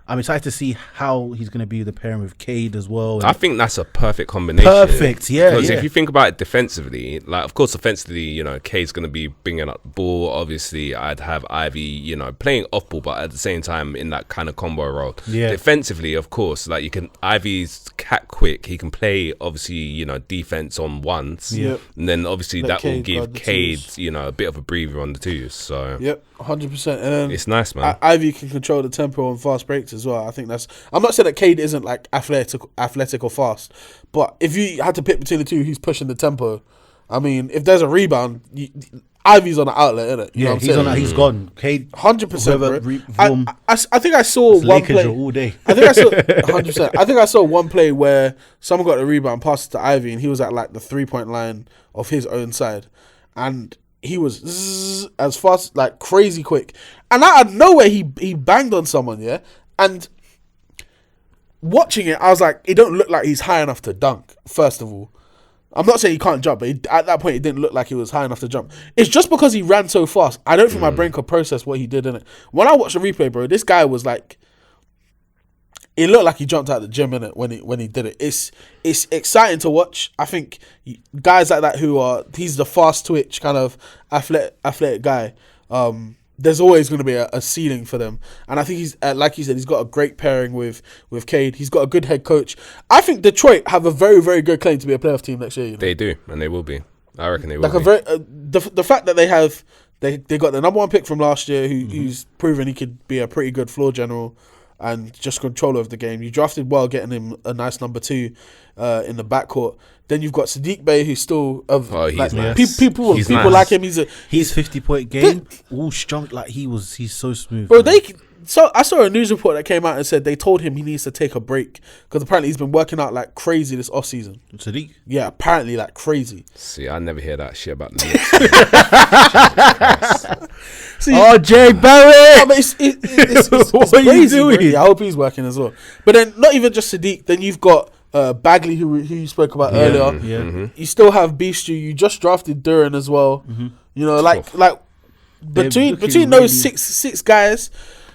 I'm excited to see how he's going to be the pairing with Cade as well. I think that's a perfect combination. Perfect, yeah. Because if you think about it defensively, like of course offensively, you know, Cade's going to be bringing up the ball. Obviously, I'd have Ivy, you know, playing off ball, but at the same time in that kind of combo role. Yeah. Defensively, of course, like Ivy's cat quick. He can play obviously, you know, defense on ones. Yep. And then obviously Let that will Cade give guard the Cade, twos. you know, a bit of a breather on the twos. So Yep, 100%. it's nice, man. Ivy can control the tempo on fast breaks as well. I think that's. I'm not saying that Cade isn't like athletic or fast, but if you had to pick between the two, who's pushing the tempo? I mean, if there's a rebound, Ivy's on the outlet, isn't it? You know what I'm he's saying? on that. He's gone. Cade 100%. I think I saw one Lakers play all day. I think I saw 100%. I think I saw one play where someone got the rebound, passed it to Ivy, and he was at like the 3-point line of his own side, and he was as fast, like crazy quick, and out of nowhere he banged on someone, yeah. And watching it, I was like, it don't look like he's high enough to dunk. First of all, I'm not saying he can't jump, but at that point, it didn't look like he was high enough to jump. It's just because he ran so fast. I don't think my brain could process what he did in it. When I watched the replay, bro, this guy was like, it looked like he jumped out of the gym in it when he did it. It's exciting to watch. I think guys like that he's the fast twitch kind of athletic guy. There's always going to be a ceiling for them, and I think he's like you said, he's got a great pairing with Cade. He's got a good head coach. I think Detroit have a very, very good claim to be a playoff team next year. You know? They do, and they will be. I reckon they will. Like be. a very the fact that they got the number one pick from last year, who's proven he could be a pretty good floor general and just control of the game. You drafted well, getting him a nice number 2 in the backcourt. Then you've got Sadiq Bey, who's still he's like, nice. People He's nice. Like him. He's 50-point game, all strong. Like he's so smooth. Bro, So I saw a news report that came out and said they told him he needs to take a break because apparently he's been working out like crazy this off season. Sadiq? Yeah, apparently like crazy. See, I never hear that shit about the Knicks. See, Jay Barrett! no, but it's What are you crazy, bro. doing? Yeah, I hope he's working as well. But then not even just Sadiq. Then you've got Bagley, who you spoke about earlier. Yeah. You still have Beef Stew. You just drafted Duran as well. You know, like between looking those really- six guys.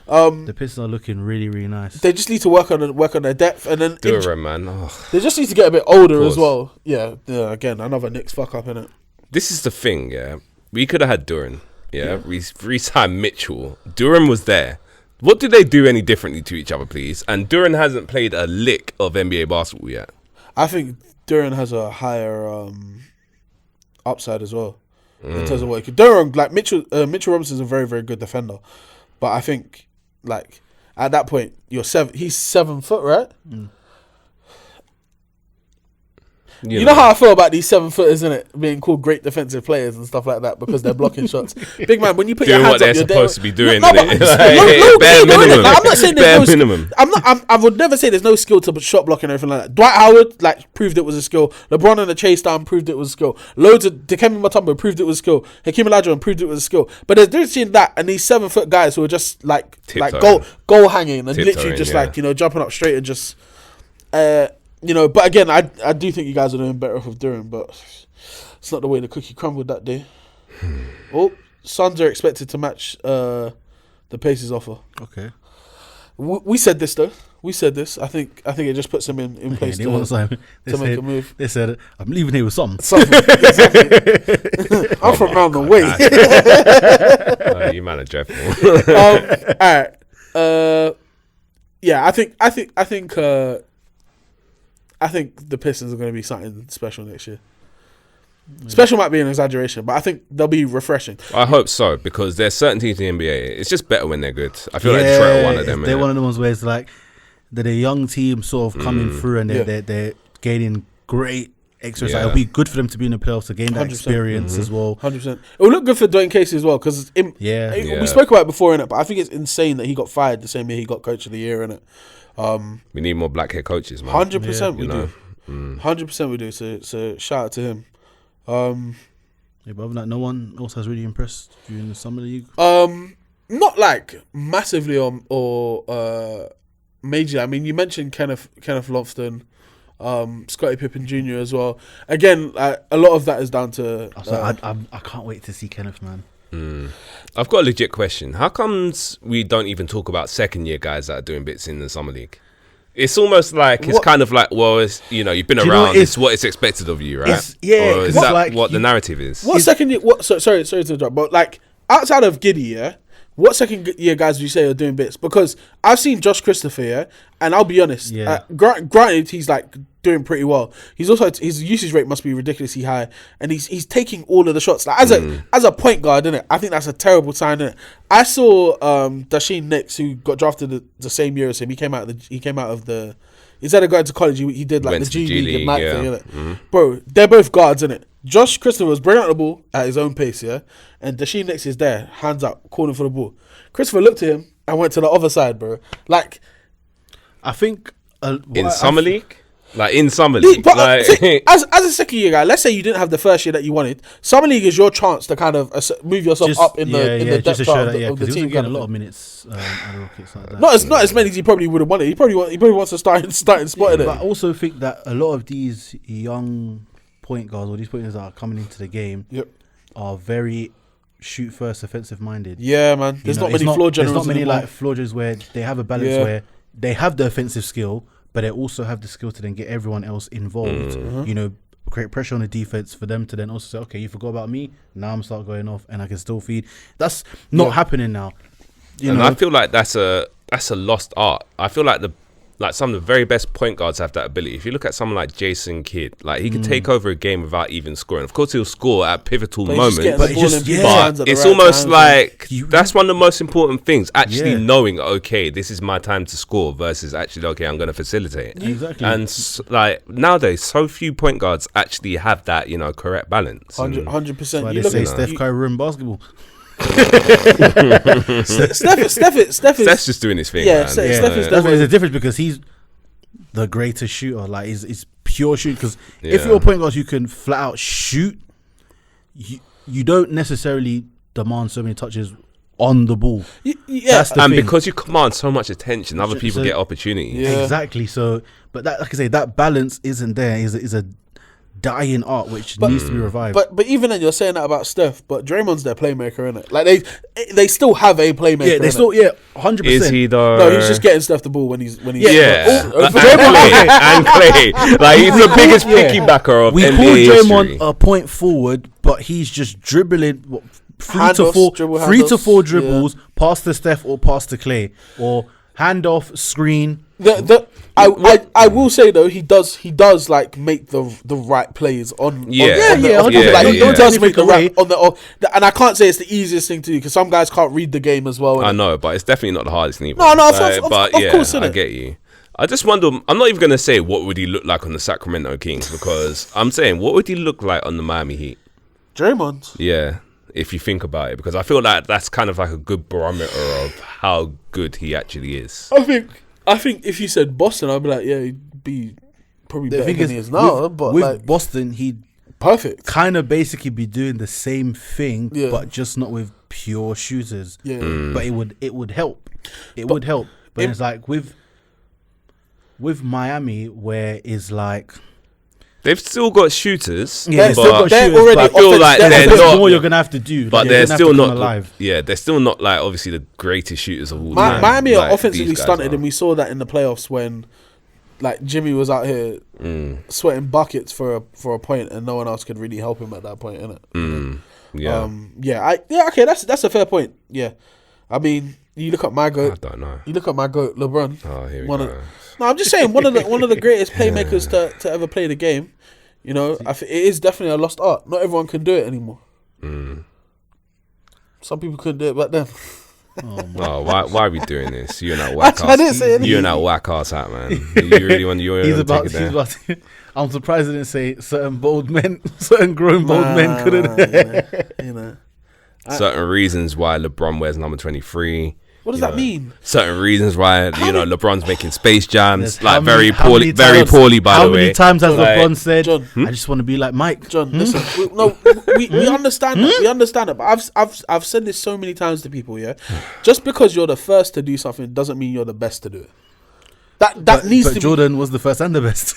The Pistons are looking really, really nice. They just need to work on their depth, and then Durham, man. they just need to get a bit older course. as well. Yeah, again, another Knicks fuck up in it. This is the thing, yeah. We could have had Duran. Yeah. We re-signed Mitchell. Durham was there. What did they do any differently to each other, please? And Duran hasn't played a lick of NBA basketball yet. I think Duran has a higher upside as well in terms of what he could. Duran, like Mitchell Robinson's a very, very good defender, but I think like at that point he's 7 foot, right? You know how I feel about these 7-footers, isn't it? Being called great defensive players and stuff like that because they're blocking shots. Big man, when you put your Doing hands what they're up, you're supposed to be doing, No, innit? but- Like, bare minimum. Like, I'm not saying Bare there's no minimum. I would never say there's no skill to shot blocking or anything like that. Dwight Howard like proved it was a skill. LeBron and the chase down proved it was a skill. Loads of Dikembe Mutombo proved it was a skill. Hakeem Olajuwon proved it was a skill. But there's difference between that and these 7-foot guys who are just like Tiptoeing. goal hanging and literally Tiptoeing, just yeah. like jumping up straight and just but again I do think you guys are doing better off with Durham, but it's not the way the cookie crumbled that day. Suns are expected to match the Pacers offer. Okay. We said this though. We said this. I think it just puts them in place They to make a move. They said, I'm leaving here with something. Exactly. I'm from round the way. You man are dreadful. All right. Yeah, I think the Pistons are going to be something special next year. Special might be an exaggeration, but I think they'll be refreshing. I hope so, because there's certain teams in the NBA. It's just better when they're good. I feel like Detroit are one of them. They're innit? one of the ones where it's like they're a young team sort of coming through and they're gaining great experience. Like, it'll be good for them to be in the playoffs to gain that 100%. experience as well. 100%. It will look good for Dwayne Casey as well because we spoke about it before in it, but I think it's insane that he got fired the same year he got Coach of the Year in it. We need more black head coaches, man. 100% we You know, do. 100% we do. So shout out to him. Yeah, but other than that, no one else has really impressed you in the summer league. Not like massively or major. I mean, you mentioned Kenneth Lofton, Scottie Pippen Jr. as well. Again, a lot of that is down to. I can't wait to see Kenneth, man. I've got a legit question. How comes we don't even talk about second year guys that are doing bits in the summer league? It's almost like it's kind of like, well, it's, you've been around. It's what it's expected of you, right? Or is that like what the narrative is? What second year? Sorry to interrupt, but like outside of Giddy, yeah. What second year guys would you say are doing bits? Because I've seen Josh Christopher, yeah, and I'll be honest. Yeah. Granted, he's like doing pretty well. He's also his usage rate must be ridiculously high, and he's taking all of the shots. Like as a point guard, innit? I think that's a terrible sign. Innit? I saw Dasheen Knicks, who got drafted the same year as him. He came out of the. Instead of going to college, he did like the G League and night thing, innit? Bro, they're both guards, innit? Josh Christopher was bringing out the ball at his own pace, yeah? And Dasheen Knicks is there, hands up, calling for the ball. Christopher looked at him and went to the other side, bro. Like, I think in summer league? Like in summer league, but, like as a second year guy, let's say you didn't have the first year that you wanted. Summer league is your chance to kind of move yourself up in the depth part of the team. Getting a lot of minutes at the Rockets like that. Not as many as he probably would have wanted. He probably wants to start in spot in it. But I also think that a lot of these young point guards or these point guards that are coming into the game are very shoot first, offensive minded. Yeah, man. There's not many floor generals. There's not many like floor generals where they have a balance where they have the offensive skill, but they also have the skill to then get everyone else involved. Create pressure on the defense for them to then also say, okay, you forgot about me. Now I'm start going off, and I can still feed. That's not happening now. I feel like that's a lost art. I feel like some of the very best point guards have that ability. If you look at someone like Jason Kidd, like he can take over a game without even scoring. Of course, he'll score at pivotal moments, but it's almost like that's one of the most important things. Actually knowing, okay, this is my time to score versus actually, okay, I'm going to facilitate. Exactly. And like nowadays, so few point guards actually have that, correct balance. 100%. Why they say Steph Curry in basketball. Steph's just doing his thing. Yeah, man. Steph is there's a difference because he's the greatest shooter. Like he's pure shoot. Because if you're a point guard, you can flat out shoot. You don't necessarily demand so many touches on the ball. That's the thing. Because you command so much attention, other people get opportunities. Yeah. Exactly. So, but that, like I say, that balance isn't there. Is a dying art which needs to be revived. But even then, you're saying that about Steph, but Draymond's their playmaker, innit? Like they still have a playmaker. Yeah, they still 100%. Is he though? No, he's just getting Steph the ball when he's and Clay. Like he's the biggest piggybacker of NBA call Draymond history. a point forward, but he's just dribbling three to four dribbles past to Steph or past to Clay, or handoff, screen. I will say though, he does like make the right plays on. He does make the right on the, and I can't say it's the easiest thing to do because some guys can't read the game as well. I know, but it's definitely not the hardest thing. No, of course, I get you. I just wonder. I'm not even gonna say what would he look like on the Sacramento Kings because I'm saying what would he look like on the Miami Heat. Draymond. Yeah. If you think about it, because I feel like that's kind of like a good barometer of how good he actually is. I think if you said Boston, I'd be like, yeah, he'd be probably better than he is now. But with like, Boston, he'd perfect kind of basically be doing the same thing, but just not with pure shooters. Yeah, but it would help. It would help. But it's like with Miami, where it's like. They've still got shooters. Yeah, they've still got shooters. Already I feel like they're not. More you're gonna have to do, but they're still not alive. Yeah, they're still not like obviously the greatest shooters of all time. Miami are offensively stunted, and we saw that in the playoffs when, like, Jimmy was out here sweating buckets for a point, and no one else could really help him at that point, innit? Okay, that's a fair point. Yeah, I mean, you look at my goat. I don't know. You look at my goat, LeBron. Oh, here we go. No, I'm just saying one of the greatest playmakers to ever play the game. It is definitely a lost art. Not everyone can do it anymore. Some people couldn't do it back then. Why are we doing this? You and that whack ass. You and that whack ass hat, man. You really want to take it there? I'm surprised I didn't say certain bold men, certain grown bold men couldn't. Certain reasons why LeBron wears number 23. What does that mean? Certain reasons why LeBron's making Space Jams like very poorly, by how the way. How many times has LeBron said, John, "I just want to be like Mike"? John, listen, we understand that. We understand it, but I've said this so many times to people. Yeah, just because you're the first to do something doesn't mean you're the best to do it. That needs to. But Jordan was the first and the best.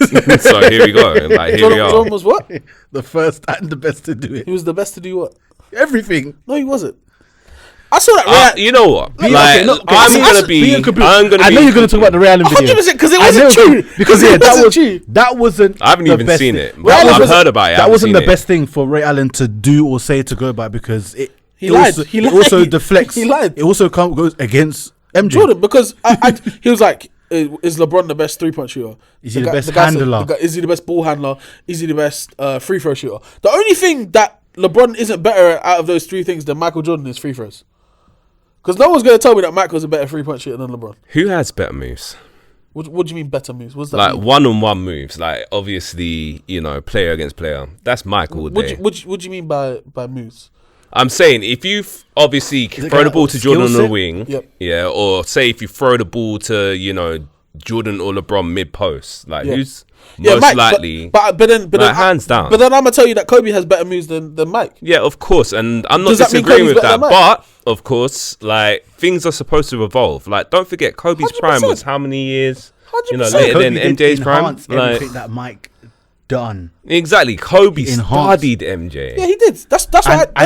So here we go. Like here we are. Jordan was what? The first and the best to do it. He was the best to do what? Everything. No, he wasn't. I saw that. You know what? I'm gonna be. I know you're gonna talk about the Ray Allen video. 100% because it wasn't true. Because that wasn't. I haven't even seen it. I've heard about it. That wasn't the best thing for Ray Allen to do or say to go by because he lied. It also deflects. He lied. It also goes against MJ. Jordan because he was like, is LeBron the best 3-point shooter? Is he the best handler? Is he the best ball handler? Is he the best free throw shooter? The only thing that LeBron isn't better out of those three things than Michael Jordan is free throws. Because no one's going to tell me that Michael's a better 3-point shooter than LeBron. Who has better moves? What do you mean better moves? What's that like mean? one-on-one moves? Like obviously, player against player. That's Michael. What do you mean by moves? I'm saying if you obviously throw the ball to Jordan on the wing, yep. or say if you throw the ball to Jordan or LeBron mid post, like who's Yeah, most Mike, likely. but then hands down. But then I'm gonna tell you that Kobe has better moves than Mike. Yeah, of course, and I'm not Does that mean disagreeing Kobe's with better that. than Mike? But of course, like things are supposed to evolve. Like, don't forget, Kobe's 100%. prime was how many years? 100%. Later Kobe than did MJ's prime. enhance everything that Mike done. Exactly, Kobe Enhanced. studied MJ. Yeah, he did. That's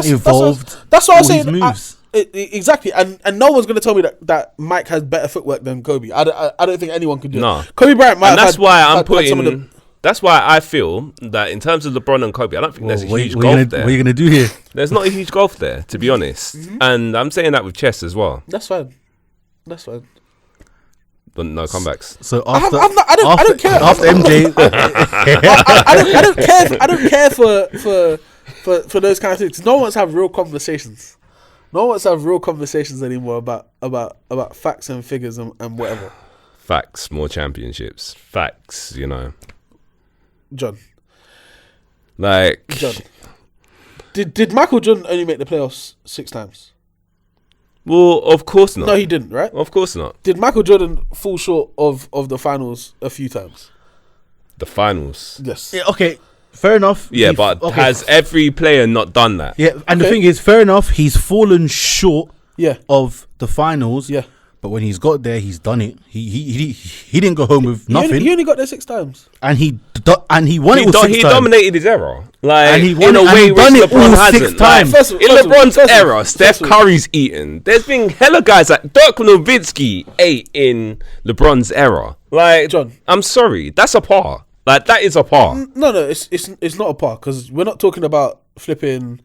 evolved. That's what I was all his saying. moves. Exactly, and no one's going to tell me that Mike has better footwork than Kobe. I don't think anyone could do No. it. Kobe Bryant might And have that's had- why I'm had some of putting. the- That's why I feel that in terms of LeBron and Kobe, I don't think there's a huge what gulf are there. you gonna do here? There's not a huge gulf there, to be honest. And I'm saying that with chess as well. That's fine. That's fine. But no comebacks. So I after don't care. after MJ, I don't care for those kind of things. No one wants to have real conversations. No one wants to have real conversations anymore about facts and figures and whatever. Facts, more championships. Facts, John. Like, John. Did Michael Jordan only make the playoffs 6 times? well, of course not. No, he didn't, right? Of course not. Did Michael Jordan fall short of the finals a few times? The finals. Yes. yeah, okay, fair enough. Yeah, but has every player not done that? Yeah, and the Okay. thing is, fair enough. He's fallen short Yeah. of the finals. Yeah. But when he's got there, he's done it. He didn't go home with nothing, He only got there 6 times. and he won it all 6 He times. dominated his era. Like, And he won in a it, and way he which done it LeBron all 6 hasn't. times. Like, First of in all- LeBron's first of all- era, Steph first of all- Curry's eaten. There's been hella guys like Dirk Nowitzki ate in LeBron's era. Like, John. I'm sorry, that's a par. Like, that is a par. No, it's not a par because we're not talking about flipping.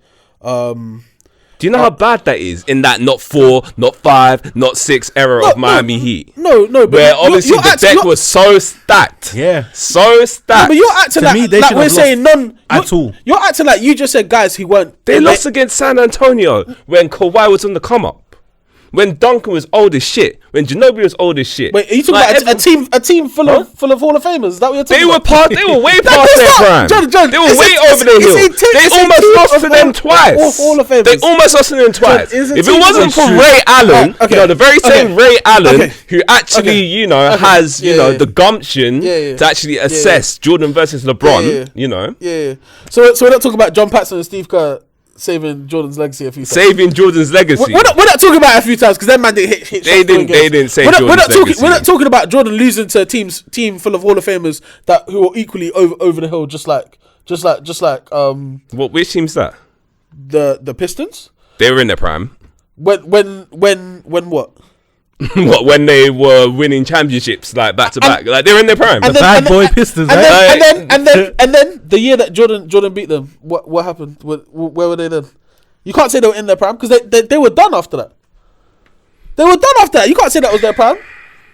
Do you know how bad that is in that not 4, not 5, not 6 era of Miami Heat? No, but Where you're obviously the acting- deck was so stacked. Yeah. So stacked. But you're acting To me, they like should we're have saying lost none at all. You're acting like you just said guys who weren't. They lost against San Antonio when Kawhi was on the come up. When Duncan was old as shit. When Ginobili was old as shit. Wait, are you talking Like, about a team full of Hall of Famers? Is that what you're talking They were about? They were way That- past that's their not- prime. John, They were it's way a- over the it's hill. a team- They it's a almost team lost of to them twice. Hall of Famers. They almost lost to them twice. it's a If team it of- wasn't for That's true. Ray Allen, Okay. the very same Okay. Ray Allen Okay. who actually, Okay. has Yeah. the gumption Yeah. to actually assess Jordan versus LeBron. Yeah. So we're not talking about John Paxson and Steve Kerr saving Jordan's legacy a few times. Saving Jordan's legacy. We're not talking about it a few times because that man didn't hit. They shots during didn't games. save We're not Jordan's talking. legacy. We're not talking about Jordan losing to a team full of Hall of Famers who are equally over the hill, just like Which team's that? the Pistons. They were in their prime. When what? What, when they were winning championships like back to back? Like, they were in their prime. And bad boy Pistons, right? And then the year that Jordan beat them, what happened? Where were they then? You can't say they were in their prime because they were done after that. They were done after that. You can't say that was their prime.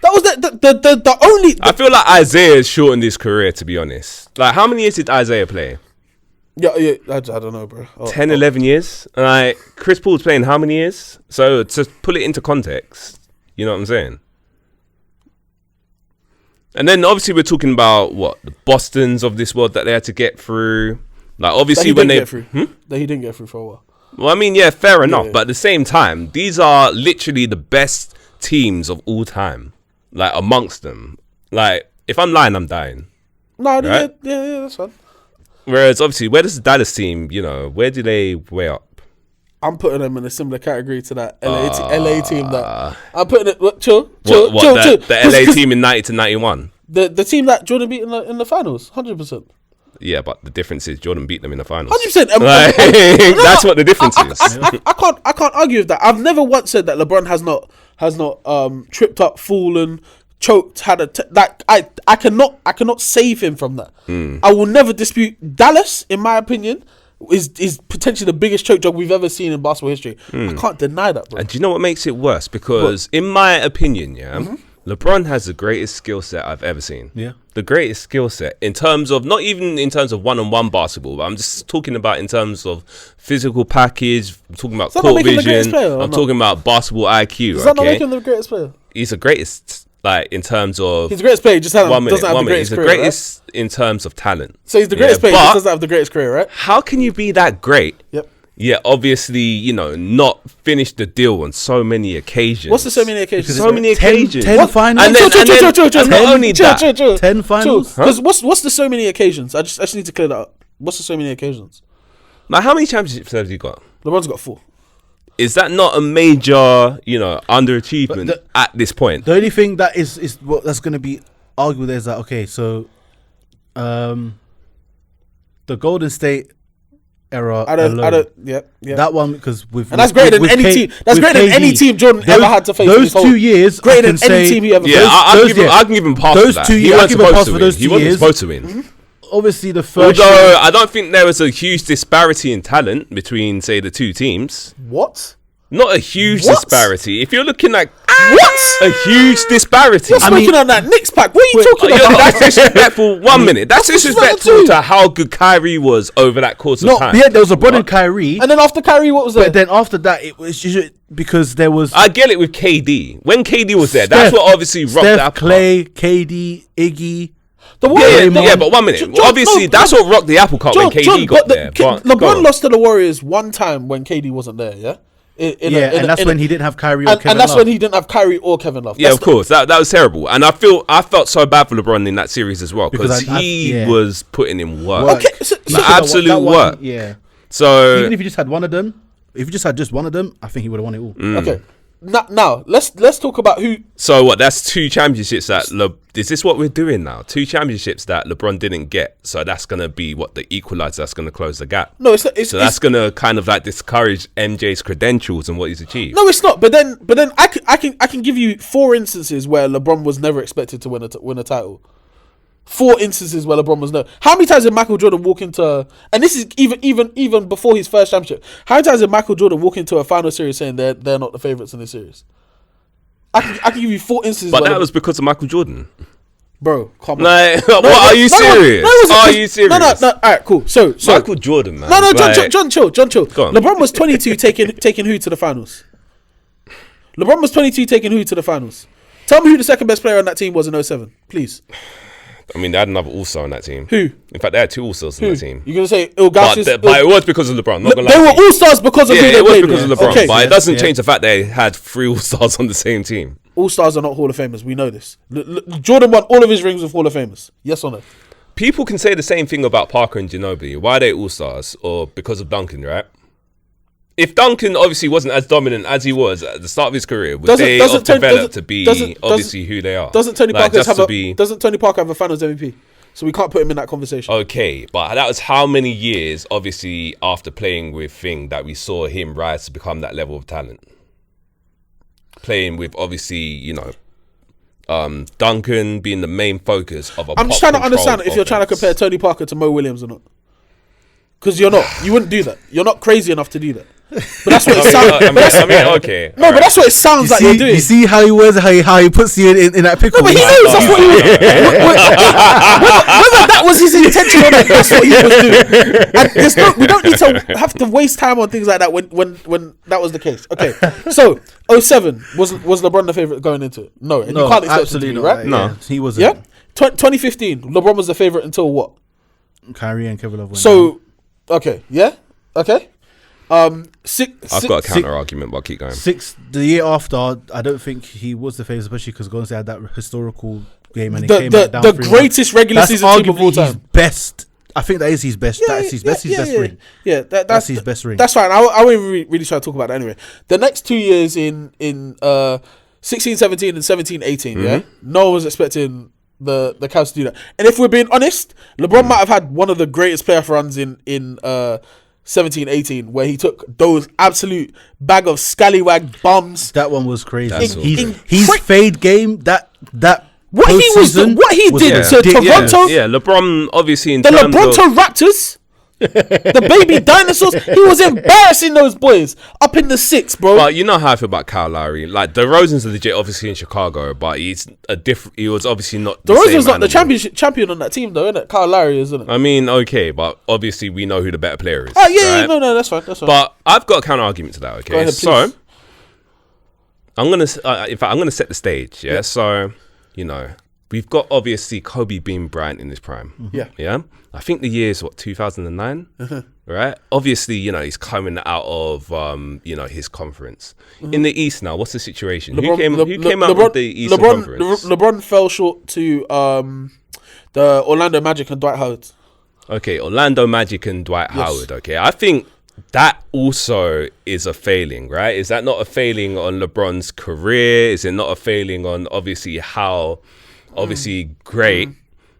That was the only. I feel like Isaiah shortened his career, to be honest. Like, how many years did Isaiah play? Yeah, I don't know, bro. 10, 11 years? Like, Chris Paul's playing how many years? So, to put it into context, you know what I'm saying? And then, obviously, we're talking about, the Bostons of this world that they had to get through. Like, obviously, when they... that he didn't get through for a while. Well, I mean, yeah, fair enough. Yeah. But at the same time, these are literally the best teams of all time, like amongst them. Like, if I'm lying, I'm dying. No, right? yeah, that's fine. Whereas, obviously, where does the Dallas team, where do they weigh up? I'm putting them in a similar category to that LA team that I'm putting it. Chill. The LA team in 90 to 91. The team that Jordan beat in the finals, 100%. Yeah, but the difference is Jordan beat them in the finals. 100%. That's what the difference is. I can't argue with that. I've never once said that LeBron has not tripped up, fallen, choked, I cannot save him from that. I will never dispute Dallas, in my opinion, is potentially the biggest choke job we've ever seen in basketball history. I can't deny that, bro. And do you know what makes it worse? Because in my opinion, LeBron has the greatest skill set I've ever seen. Yeah. The greatest skill set in terms of, not even in terms of one-on-one basketball, but I'm just talking about in terms of physical package. I'm talking about court vision. I'm talking about basketball IQ. Does that not make him the greatest player? He's the greatest, like, in terms of... He's the greatest player, just doesn't have the greatest He's the career, greatest in terms of talent. So he's the greatest player, just doesn't have the greatest career, right? How can you be that great? Yep. Yeah, obviously, not finish the deal on so many occasions. What's the so many occasions? So many occasions. 10 finals. And not only that. 10 finals. Because what's the so many occasions? I just need to clear that up. What's the so many occasions? Like, how many championships have you got? LeBron's got 4. Is that not a major, underachievement at this point? The only thing that is what that's going to be argued there is that, okay, so the Golden State era that one, because and that's greater than any team. That's greater than any team Jordan ever had to face. Those 2 years, greater than any team he ever faced. I can give him pass for that. 2 years, I give him pass for those 2 years. He wasn't supposed to win. Obviously, the first. Although I don't think there was a huge disparity in talent between, say, the two teams. What? Not a huge disparity. If you're looking at a huge disparity. You're smoking on that Knicks pack. What are you talking about? That's disrespectful. 1 minute. That's disrespectful to how good Kyrie was over that course of time. Yeah, there was LeBron and Kyrie. And then after Kyrie, what was there? But then after that, it was just because there was. I get it with KD. When KD was there, that's what obviously rocked that. Clay, KD, Iggy. But 1 minute. Obviously, that's what rocked the apple cart when KD got there. LeBron lost to the Warriors one time when KD wasn't there, yeah? And that's when he didn't have Kyrie or Kevin Love. And that's when he didn't have Kyrie or Kevin Love. Yeah, of course. That was terrible. And I felt so bad for LeBron in that series as well, because he was putting in work. Okay, so absolute work. Yeah. So even if you just had one of them, I think he would have won it all. Okay. Now let's talk about who. So what? That's 2 championships that is this what we're doing now? 2 championships that LeBron didn't get. So that's gonna be what the equalizer. That's gonna close the gap. No, it's that's gonna kind of like discourage MJ's credentials and what he's achieved. No, it's not. But then I can give you 4 instances where LeBron was never expected to win a title. 4 instances where LeBron was How many times did Michael Jordan walk into, and this is even before his first championship, how many times did Michael Jordan walk into a final series saying they're not the favourites in this series? I can give you 4 instances. But that was because of Michael Jordan. Bro, come on. What, are you serious? Are you serious? No. All right, cool. So Michael Jordan, man. No, John, chill. LeBron was 22 taking who to the finals? LeBron was 22 taking who to the finals? Tell me who the second best player on that team was in 07, please. I mean, they had another All-Star on that team. Who? In fact, they had 2 All-Stars on that team. You're going to say Ilgauskas? But it was because of LeBron. Not gonna they were All-Stars because of who they it was played because with. of LeBron. Okay. But it doesn't change the fact they had 3 All-Stars on the same team. All-Stars are not Hall of Famers. We know this. Jordan won all of his rings with Hall of Famers. Yes or no? People can say the same thing about Parker and Ginobili. Why are they All-Stars? Or because of Duncan, right? If Duncan obviously wasn't as dominant as he was at the start of his career, would they have developed to be obviously who they are? Doesn't Tony Parker have a Finals MVP? So we can't put him in that conversation. Okay, but that was how many years, obviously, after playing with Thing, that we saw him rise to become that level of talent. Playing with, obviously, Duncan being the main focus of a I'm just trying to understand if you're trying to compare Tony Parker to Mo Williams or not. Because you're not. You wouldn't do that. You're not crazy enough to do that. But that's what it sounds. Okay. No, but that's what it sounds like you're doing. You see how he was, how he puts you in that pickle. No, but he knows that's what he was. Whether that was his intention or not, that's what he was doing. And we don't need to have to waste time on things like that when that was the case. Okay, so 07 was LeBron the favorite going into it? No, and you can't expect absolutely him to be, not. right? No, he wasn't. Yeah. 2015, LeBron was the favorite until what? Kyrie and Kevin Love. So, okay, yeah, okay. I've got a counter argument, but keep going. The year after, I don't think he was the favourite, especially because Golden State had that historical game and he The came back down the 3-1. greatest regular That's season team of all arguably his time. best. I think that is his best. That's his best ring. Yeah, That's his best ring. That's fine. I won't really try to talk about that anyway. The next 2 years in 16-17 and 17-18, yeah, no one was expecting the Cavs to do that. And if we're being honest, LeBron might have had one of the greatest playoff runs in 17-18, where he took those absolute bag of scallywag bums. That one was crazy. His fade game. What he did to Toronto. Yeah, LeBron obviously in The terms LeBron Raptors, the baby dinosaurs. He was embarrassing those boys up in the 6, bro. But you know how I feel about Kyle Lowry. Like DeRozan's legit, obviously in Chicago, but he's a different. He was obviously not. DeRozan's not the champion on that team, though, isn't it? Kyle Lowry, isn't it? I mean, okay, but obviously we know who the better player is. Oh yeah, right? no, that's fine. But I've got a counter argument to that. Okay, Go ahead, so I'm gonna, in fact, I'm gonna set the stage. Yeah, so you know. We've got obviously Kobe Bean Bryant in his prime. Yeah. I think the year is 2009, right? Obviously, you know, he's coming out of his conference in the East now. What's the situation? Who came out of the Eastern Conference? LeBron fell short to the Orlando Magic and Dwight Howard. Okay, Orlando Magic and Dwight Howard. Okay, I think that also is a failing, right? Is that not a failing on LeBron's career? Is it not a failing on obviously how great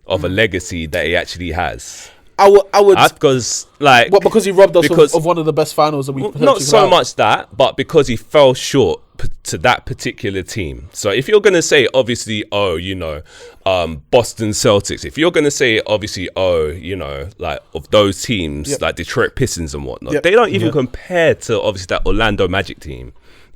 of a legacy that he actually has? I would because like because he robbed us of one of the best finals that we not so much that, but because he fell short to that particular team. So if you're gonna say obviously Boston Celtics, if you're gonna say obviously like of those teams like Detroit Pistons and whatnot, they don't even compare to obviously that Orlando Magic team.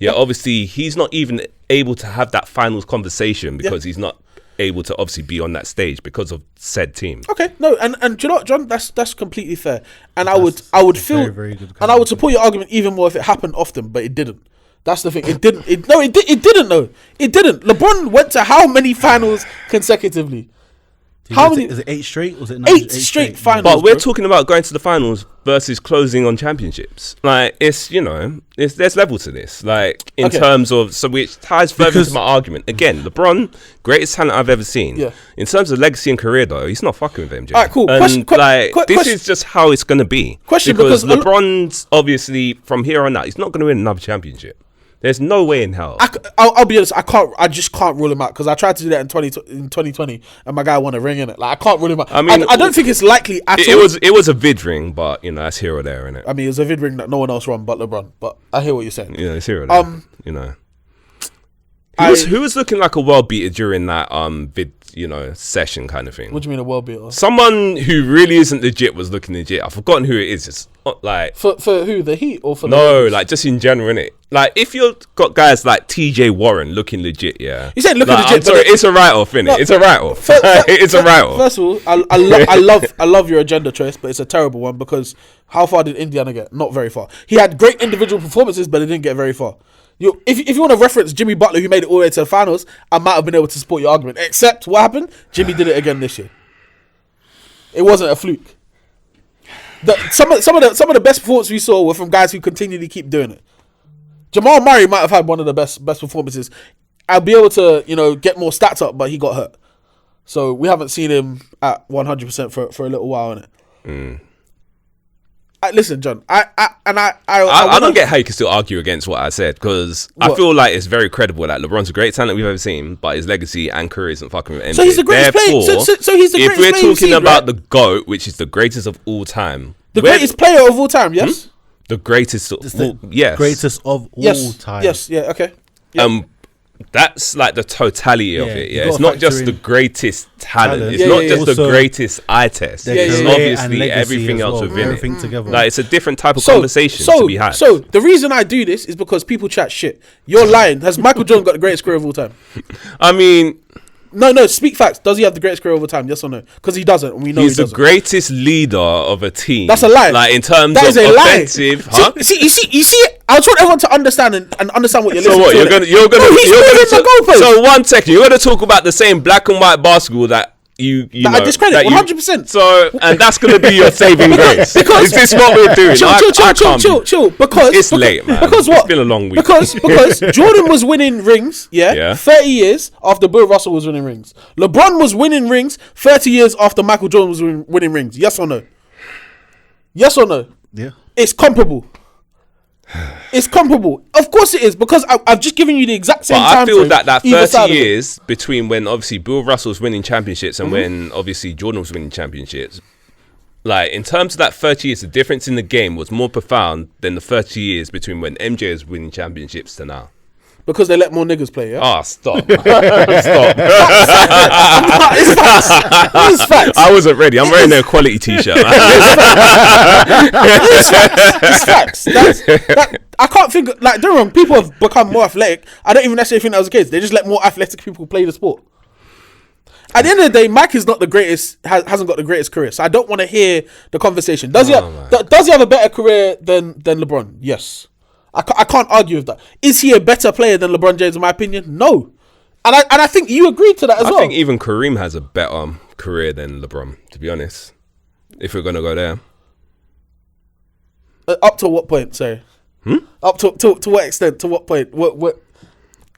Obviously he's not even able to have that finals conversation because he's not able to obviously be on that stage because of said team. Okay, no, and do you know what, John? That's completely fair. And I would feel very good and I would support your argument even more if it happened often, but it didn't. That's the thing. It didn't. It didn't. No, it didn't. LeBron went to how many finals consecutively? How many? Is it 8 straight? Was it 8 straight finals? But we're talking about going to the finals versus closing on championships. Like there's level to this. Like in terms of which ties further into my argument. Again, LeBron, greatest talent I've ever seen. Yeah. In terms of legacy and career, though, he's not fucking with MJ. All right, cool. And this is just how it's gonna be. Because LeBron's obviously from here on out, he's not gonna win another championship. There's no way in hell. I'll be honest. I just can't rule him out because I tried to do that in 2020 and my guy won a ring in it. Like I can't rule him out. I mean, I don't think it's likely at all. It was a vid ring, but that's here or there, innit? I mean, it was a vid ring that no one else won but LeBron. But I hear what you're saying. Yeah, it's here or there. Who was looking like a world beater during that vid session kind of thing? What do you mean a world beater? Someone who really isn't legit was looking legit. I've forgotten who it is. It's like for who, the Heat or for like just in general, innit? Like if you've got guys like TJ Warren looking legit, yeah. You said looking legit. I'm sorry, it's a write-off, innit? No, it's a write-off. It's a write-off. First of all, I love your agenda choice, but it's a terrible one because how far did Indiana get? Not very far. He had great individual performances, but he didn't get very far. If you want to reference Jimmy Butler, who made it all the way to the finals, I might have been able to support your argument. Except what happened? Jimmy did it again this year. It wasn't a fluke. Some of the best performances we saw were from guys who continually keep doing it. Jamal Murray might have had one of the best performances. I'll be able to get more stats up, but he got hurt, so we haven't seen him at 100% for a little while, innit? Listen, John. I don't get how you can still argue against what I said because I feel like it's very credible that LeBron's a great talent we've ever seen, but his legacy and career isn't fucking with NBA. So he's the greatest player. So he's the greatest player. If we're talking about the GOAT, which is the greatest of all time, greatest player of all time, yes, the greatest. Greatest of all time. Yes, yeah, okay. Yeah. That's like the totality of it. Yeah, it's not just the greatest talent. It's not just the greatest eye test. It's obviously everything else within it. Together. Like it's a different type of conversation to be had. So the reason I do this is because people chat shit. You're lying. Has Michael Jordan got the greatest career of all time? I mean, no. Speak facts. Does he have the greatest career of all time? Yes or no? Because he doesn't. And we know he's the greatest leader of a team. That's a lie. Like in terms of offensive, huh? See, you see. I just want everyone to understand and understand what you're listening to. So what? You're gonna So 1 second. You're gonna talk about the same black and white basketball that I discredit 100%. So, and that's going to be your saving grace. Because is this what we're doing? Chill. Because it's late, man. Because what? It's been a long week. Because Jordan was winning rings, 30 years after Bill Russell was winning rings. LeBron was winning rings 30 years after Michael Jordan was winning rings. Yes or no? Yes or no? Yeah. It's comparable. It's comparable. Of course it is, because I've just given you the exact same time. I feel that 30 years between when obviously Bill Russell was winning championships and when obviously Jordan was winning championships, like in terms of that 30 years, the difference in the game was more profound than the 30 years between when MJ was winning championships to now. Because they let more niggas play, yeah? Ah, stop. Stop. It's facts. It's facts. I wasn't ready. I'm wearing an equality t-shirt. It's facts. I can't think, like, don't get me wrong, people have become more athletic. I don't even necessarily think that was the case. They just let more athletic people play the sport. At the end of the day, Mike is not the greatest, hasn't got the greatest career. So I don't want to hear the conversation. Does he have a better career than LeBron? Yes. I can't argue with that. Is he a better player than LeBron James, in my opinion? No. And I think you agreed to that as well. I think even Kareem has a better career than LeBron, to be honest. If we're going to go there. Up to what point, sorry? Up to what extent? To what point? What?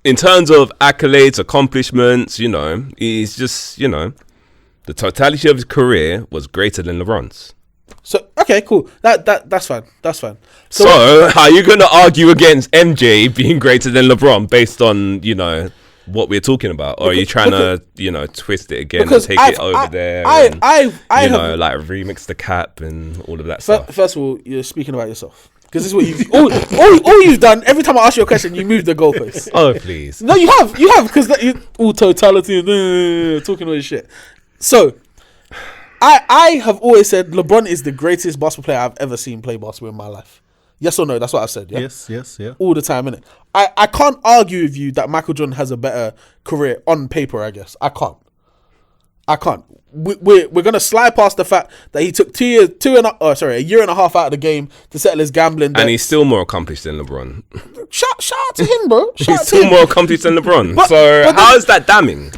In terms of accolades, accomplishments, he's just, the totality of his career was greater than LeBron's. So okay, cool. That's fine. That's fine. So are you going to argue against MJ being greater than LeBron based on what we're talking about, or are you trying to twist it again and take it over there? Like remix the cap and all of that stuff. First of all, you're speaking about yourself. Because this is what you've all you've done. Every time I ask you a question, you move the goalpost. Oh please! No, you have because all totality and talking all this shit. So, I have always said LeBron is the greatest basketball player I've ever seen play basketball in my life. Yes or no? That's what I've said. Yeah? Yes, yeah. All the time, innit? I can't argue with you that Michael Jordan has a better career on paper. I guess I can't. We're gonna slide past the fact that he took a year and a half out of the game to settle his gambling debts. And he's still more accomplished than LeBron. Shout out to him, bro. He's still more accomplished than LeBron. So how is that damning?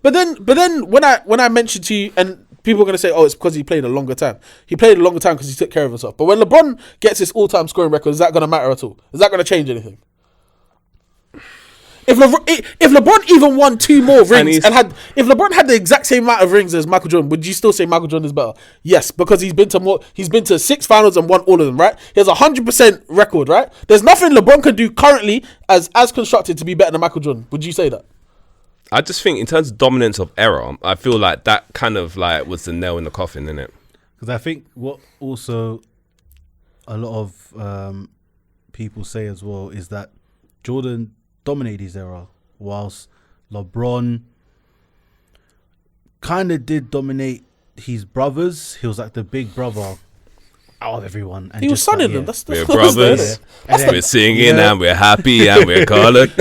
But then when I mentioned to you, and people are going to say, oh, it's because he played a longer time. He played a longer time because he took care of himself. But when LeBron gets his all-time scoring record, is that going to matter at all? Is that going to change anything? If LeBron even won 2 more rings if LeBron had the exact same amount of rings as Michael Jordan, would you still say Michael Jordan is better? Yes, because he's been to 6 finals and won all of them, right? He has a 100% record, right? There's nothing LeBron can do currently as constructed to be better than Michael Jordan. Would you say that? I just think in terms of dominance of era, I feel like that kind of like was the nail in the coffin, innit? Because I think what also a lot of people say as well is that Jordan dominated his era, whilst LeBron kind of did dominate his brothers. He was like the big brother out of everyone. And he was sonning them. We're brothers. We're singing and we're happy and we're colored.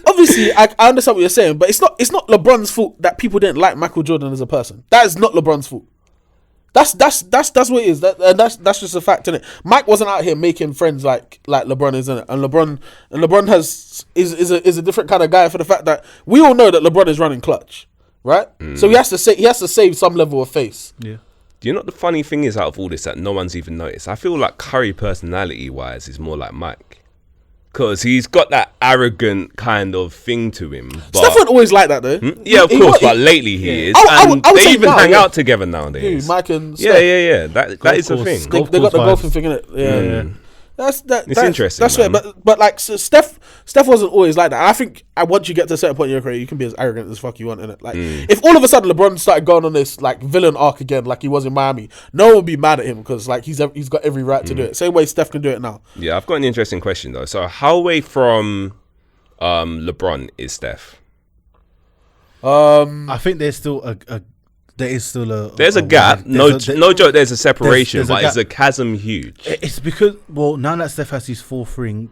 Obviously, I understand what you're saying, but it's not LeBron's fault that people didn't like Michael Jordan as a person. That is not LeBron's fault. That's what it is. That's just a fact, innit? Mike wasn't out here making friends like LeBron is, innit? And LeBron is a different kind of guy for the fact that we all know that LeBron is running clutch, right? So he has to save some level of face. Yeah. Do you know what the funny thing is out of all this that no one's even noticed? I feel like Curry personality wise is more like Mike. Because he's got that arrogant kind of thing to him. But Steph wasn't always like that, though. Yeah, of course, but lately he is. I would they even hang out together nowadays. Who, Mike and Steph? Yeah. That is the thing. They got the golfing thing, innit? Yeah. It's interesting. That's fair, but like so Steph wasn't always like that. And I think once you get to a certain point in your career, you can be as arrogant as fuck you want, innit? Like if all of a sudden LeBron started going on this like villain arc again, like he was in Miami, no one would be mad at him because like he's got every right to do it. Same way Steph can do it now. Yeah, I've got an interesting question though. So how away from LeBron is Steph? I think there's still there's a gap. No joke. There's a separation, but is the chasm huge? It's because now that Steph has his fourth ring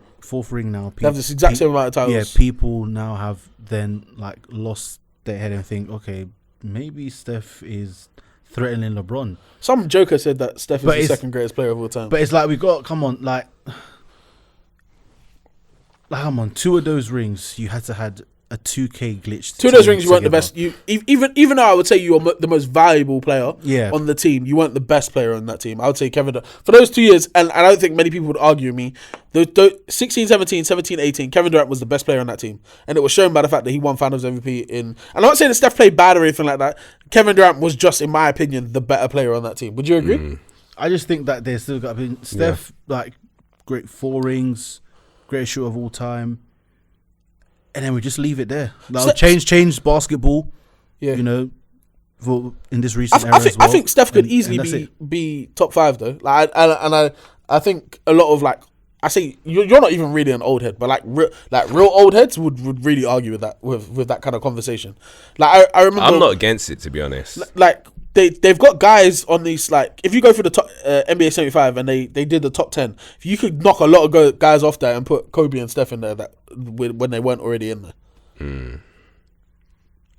now, they have this exact same amount of titles. Yeah, people now have then like lost their head and think, okay, maybe Steph is threatening LeBron. Some joker said that Steph is the second greatest player of all time. But it's like come on, 2 of those rings you had to had a 2K glitch. Two of those rings, you weren't the best. You even though I would say you were the most valuable player on the team, you weren't the best player on that team. I would say Kevin Durant. For those 2 years, and I don't think many people would argue with me, the 16, 17, 17, 18, Kevin Durant was the best player on that team. And it was shown by the fact that he won Finals MVP And I'm not saying that Steph played bad or anything like that. Kevin Durant was just, in my opinion, the better player on that team. Would you agree? I just think that there's still got to be Steph, like, great 4 rings, greatest shooter of all time. And then we just leave it there. Like, change basketball. Yeah, you know, in this recent era as well. I think Steph could easily be top 5 though. Like, I think a lot of, like, I say you're not even really an old head, but like real old heads would really argue with that kind of conversation. Like I remember, I'm not against it, to be honest. Like they've got guys on these, like, if you go for the top NBA 75 and they did the top 10, if you could knock a lot of guys off there and put Kobe and Steph in there when they weren't already in there.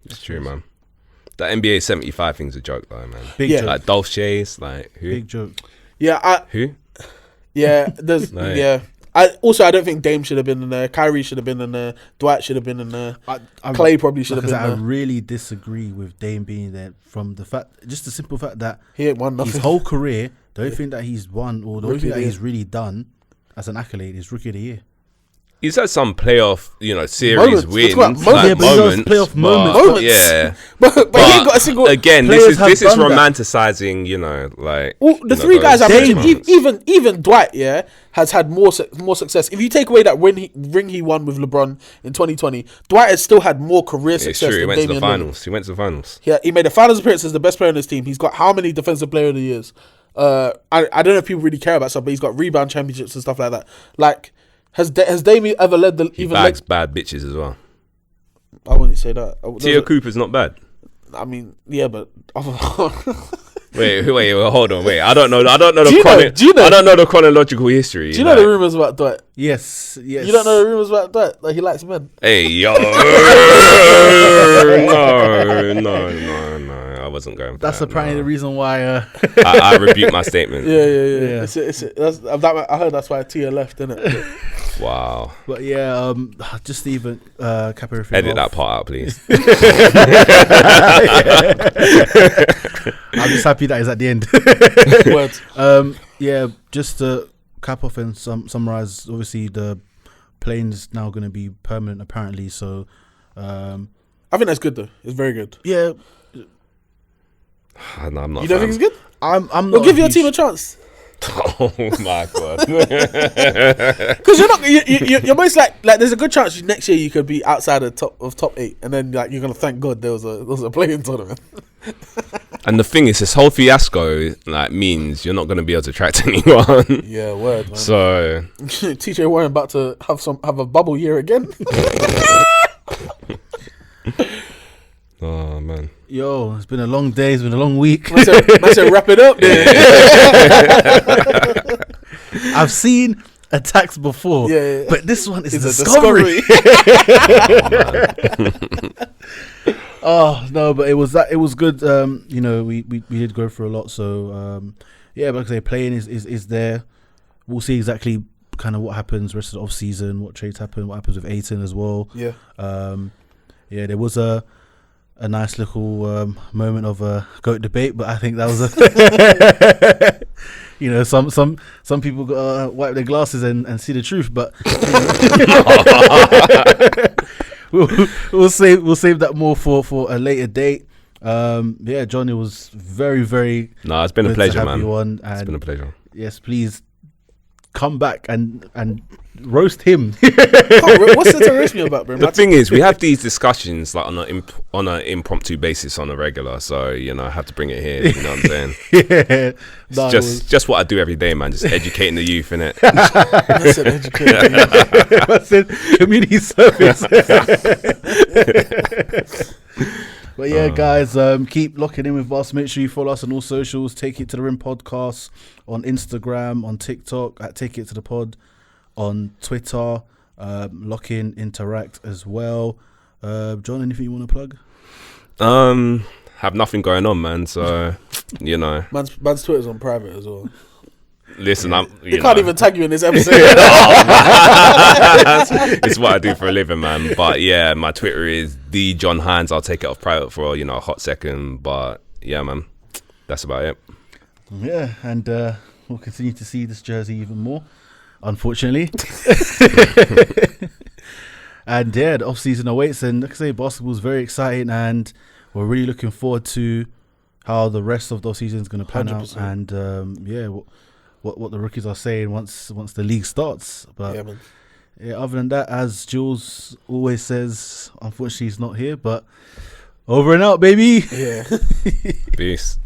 It's true, man. That NBA 75 thing's a joke, though, man. Big joke. Like Dolph Chase, like who? Big joke. Yeah, who? Yeah, there's I don't think Dame should have been in there. Kyrie should have been in there. Dwight should have been in there. Clay probably should have been there. I really disagree with Dame being there from the simple fact that he ain't won nothing. His whole career, the only thing that he's won or the only thing that he's really done as an accolade is Rookie of the Year. He's had some playoff, series wins, moments. Playoff moments. Yeah, but he ain't got a single. Again, this is romanticizing, like the 3 guys I mentioned. Even Dwight, has had more success. If you take away that ring he won with LeBron in 2020, Dwight has still had more career success. True. He went to the finals. He went to the finals. Yeah, he made a finals appearance as the best player on his team. He's got how many defensive player of the years? I don't know if people really care about stuff, but he's got rebound championships and stuff like that. Like. Has Dame ever led the... He bags bad bitches as well. I wouldn't say that. Tio Cooper's not bad. I mean, yeah, but... wait, hold on, wait. I don't know the chronological history. Do you know the rumours about Dwight? Yes. You don't know the rumours about Dwight? Like, he likes men? Hey, yo. No. I wasn't going for That's that. apparently the reason why... I rebuke my statement. Yeah. I heard that's why Tia left, innit? Wow. But yeah, just even cap everything Edit off. that part out, please. I'm just happy that is at the end. Words. Yeah, just to cap off and summarize. Obviously, the plane's now going to be permanent, apparently. So, I think that's good though. It's very good. Yeah. No, I'm not. You don't think it's good? I'm not. We'll give your team a chance. Oh my god! Because you're most like there's a good chance next year you could be outside of top 8, and then like you're gonna thank God there was a playing tournament. And the thing is, this whole fiasco means you're not gonna be able to attract anyone. Yeah, word, man. So TJ Warren about to have a bubble year again. Oh man. Yo, it's been a long day. It's been a long week. I said wrap it up there. I've seen attacks before, but this one is a discovery. Oh no, but it was good. We did go through a lot. So but like I say, playing is there. We'll see exactly kind of what happens rest of the off season, what trades happen, what happens with Ayton as well. Yeah. There was a nice little moment of a GOAT debate, but I think that was some people got to wipe their glasses and see the truth, but we'll save that more for a later date. John, it was very, very it's been a pleasure, man. It's been a pleasure. Yes, please come back and roast him. What's there to roast me about, bro? The thing is, we have these discussions like on an impromptu basis on a regular, so I have to bring it here. You know what I'm saying? Just what I do every day, man. Just educating the youth, innit? I said educating the youth. I said community service. But yeah, guys, keep locking in with us. Make sure you follow us on all socials. Take It to the Rim Podcast on Instagram, on TikTok at Take It to the Pod, on Twitter. Lock in, interact as well. John, anything you want to plug? Have nothing going on, man. So man's Twitter's on private as well. Listen, They can't even tag you in this episode. It's what I do for a living, man. But yeah, my Twitter is the John Hines. I'll take it off private for a hot second. But yeah, man, that's about it. Yeah, and we'll continue to see this jersey even more, unfortunately. And yeah, the off season awaits, and like I say, basketball is very exciting, and we're really looking forward to how the rest of the season is going to pan 100%. out, and yeah, what the rookies are saying once the league starts. But Yeah, man. yeah, other than that, as Jules always says, unfortunately he's not here, but over and out, baby. Yeah. Peace.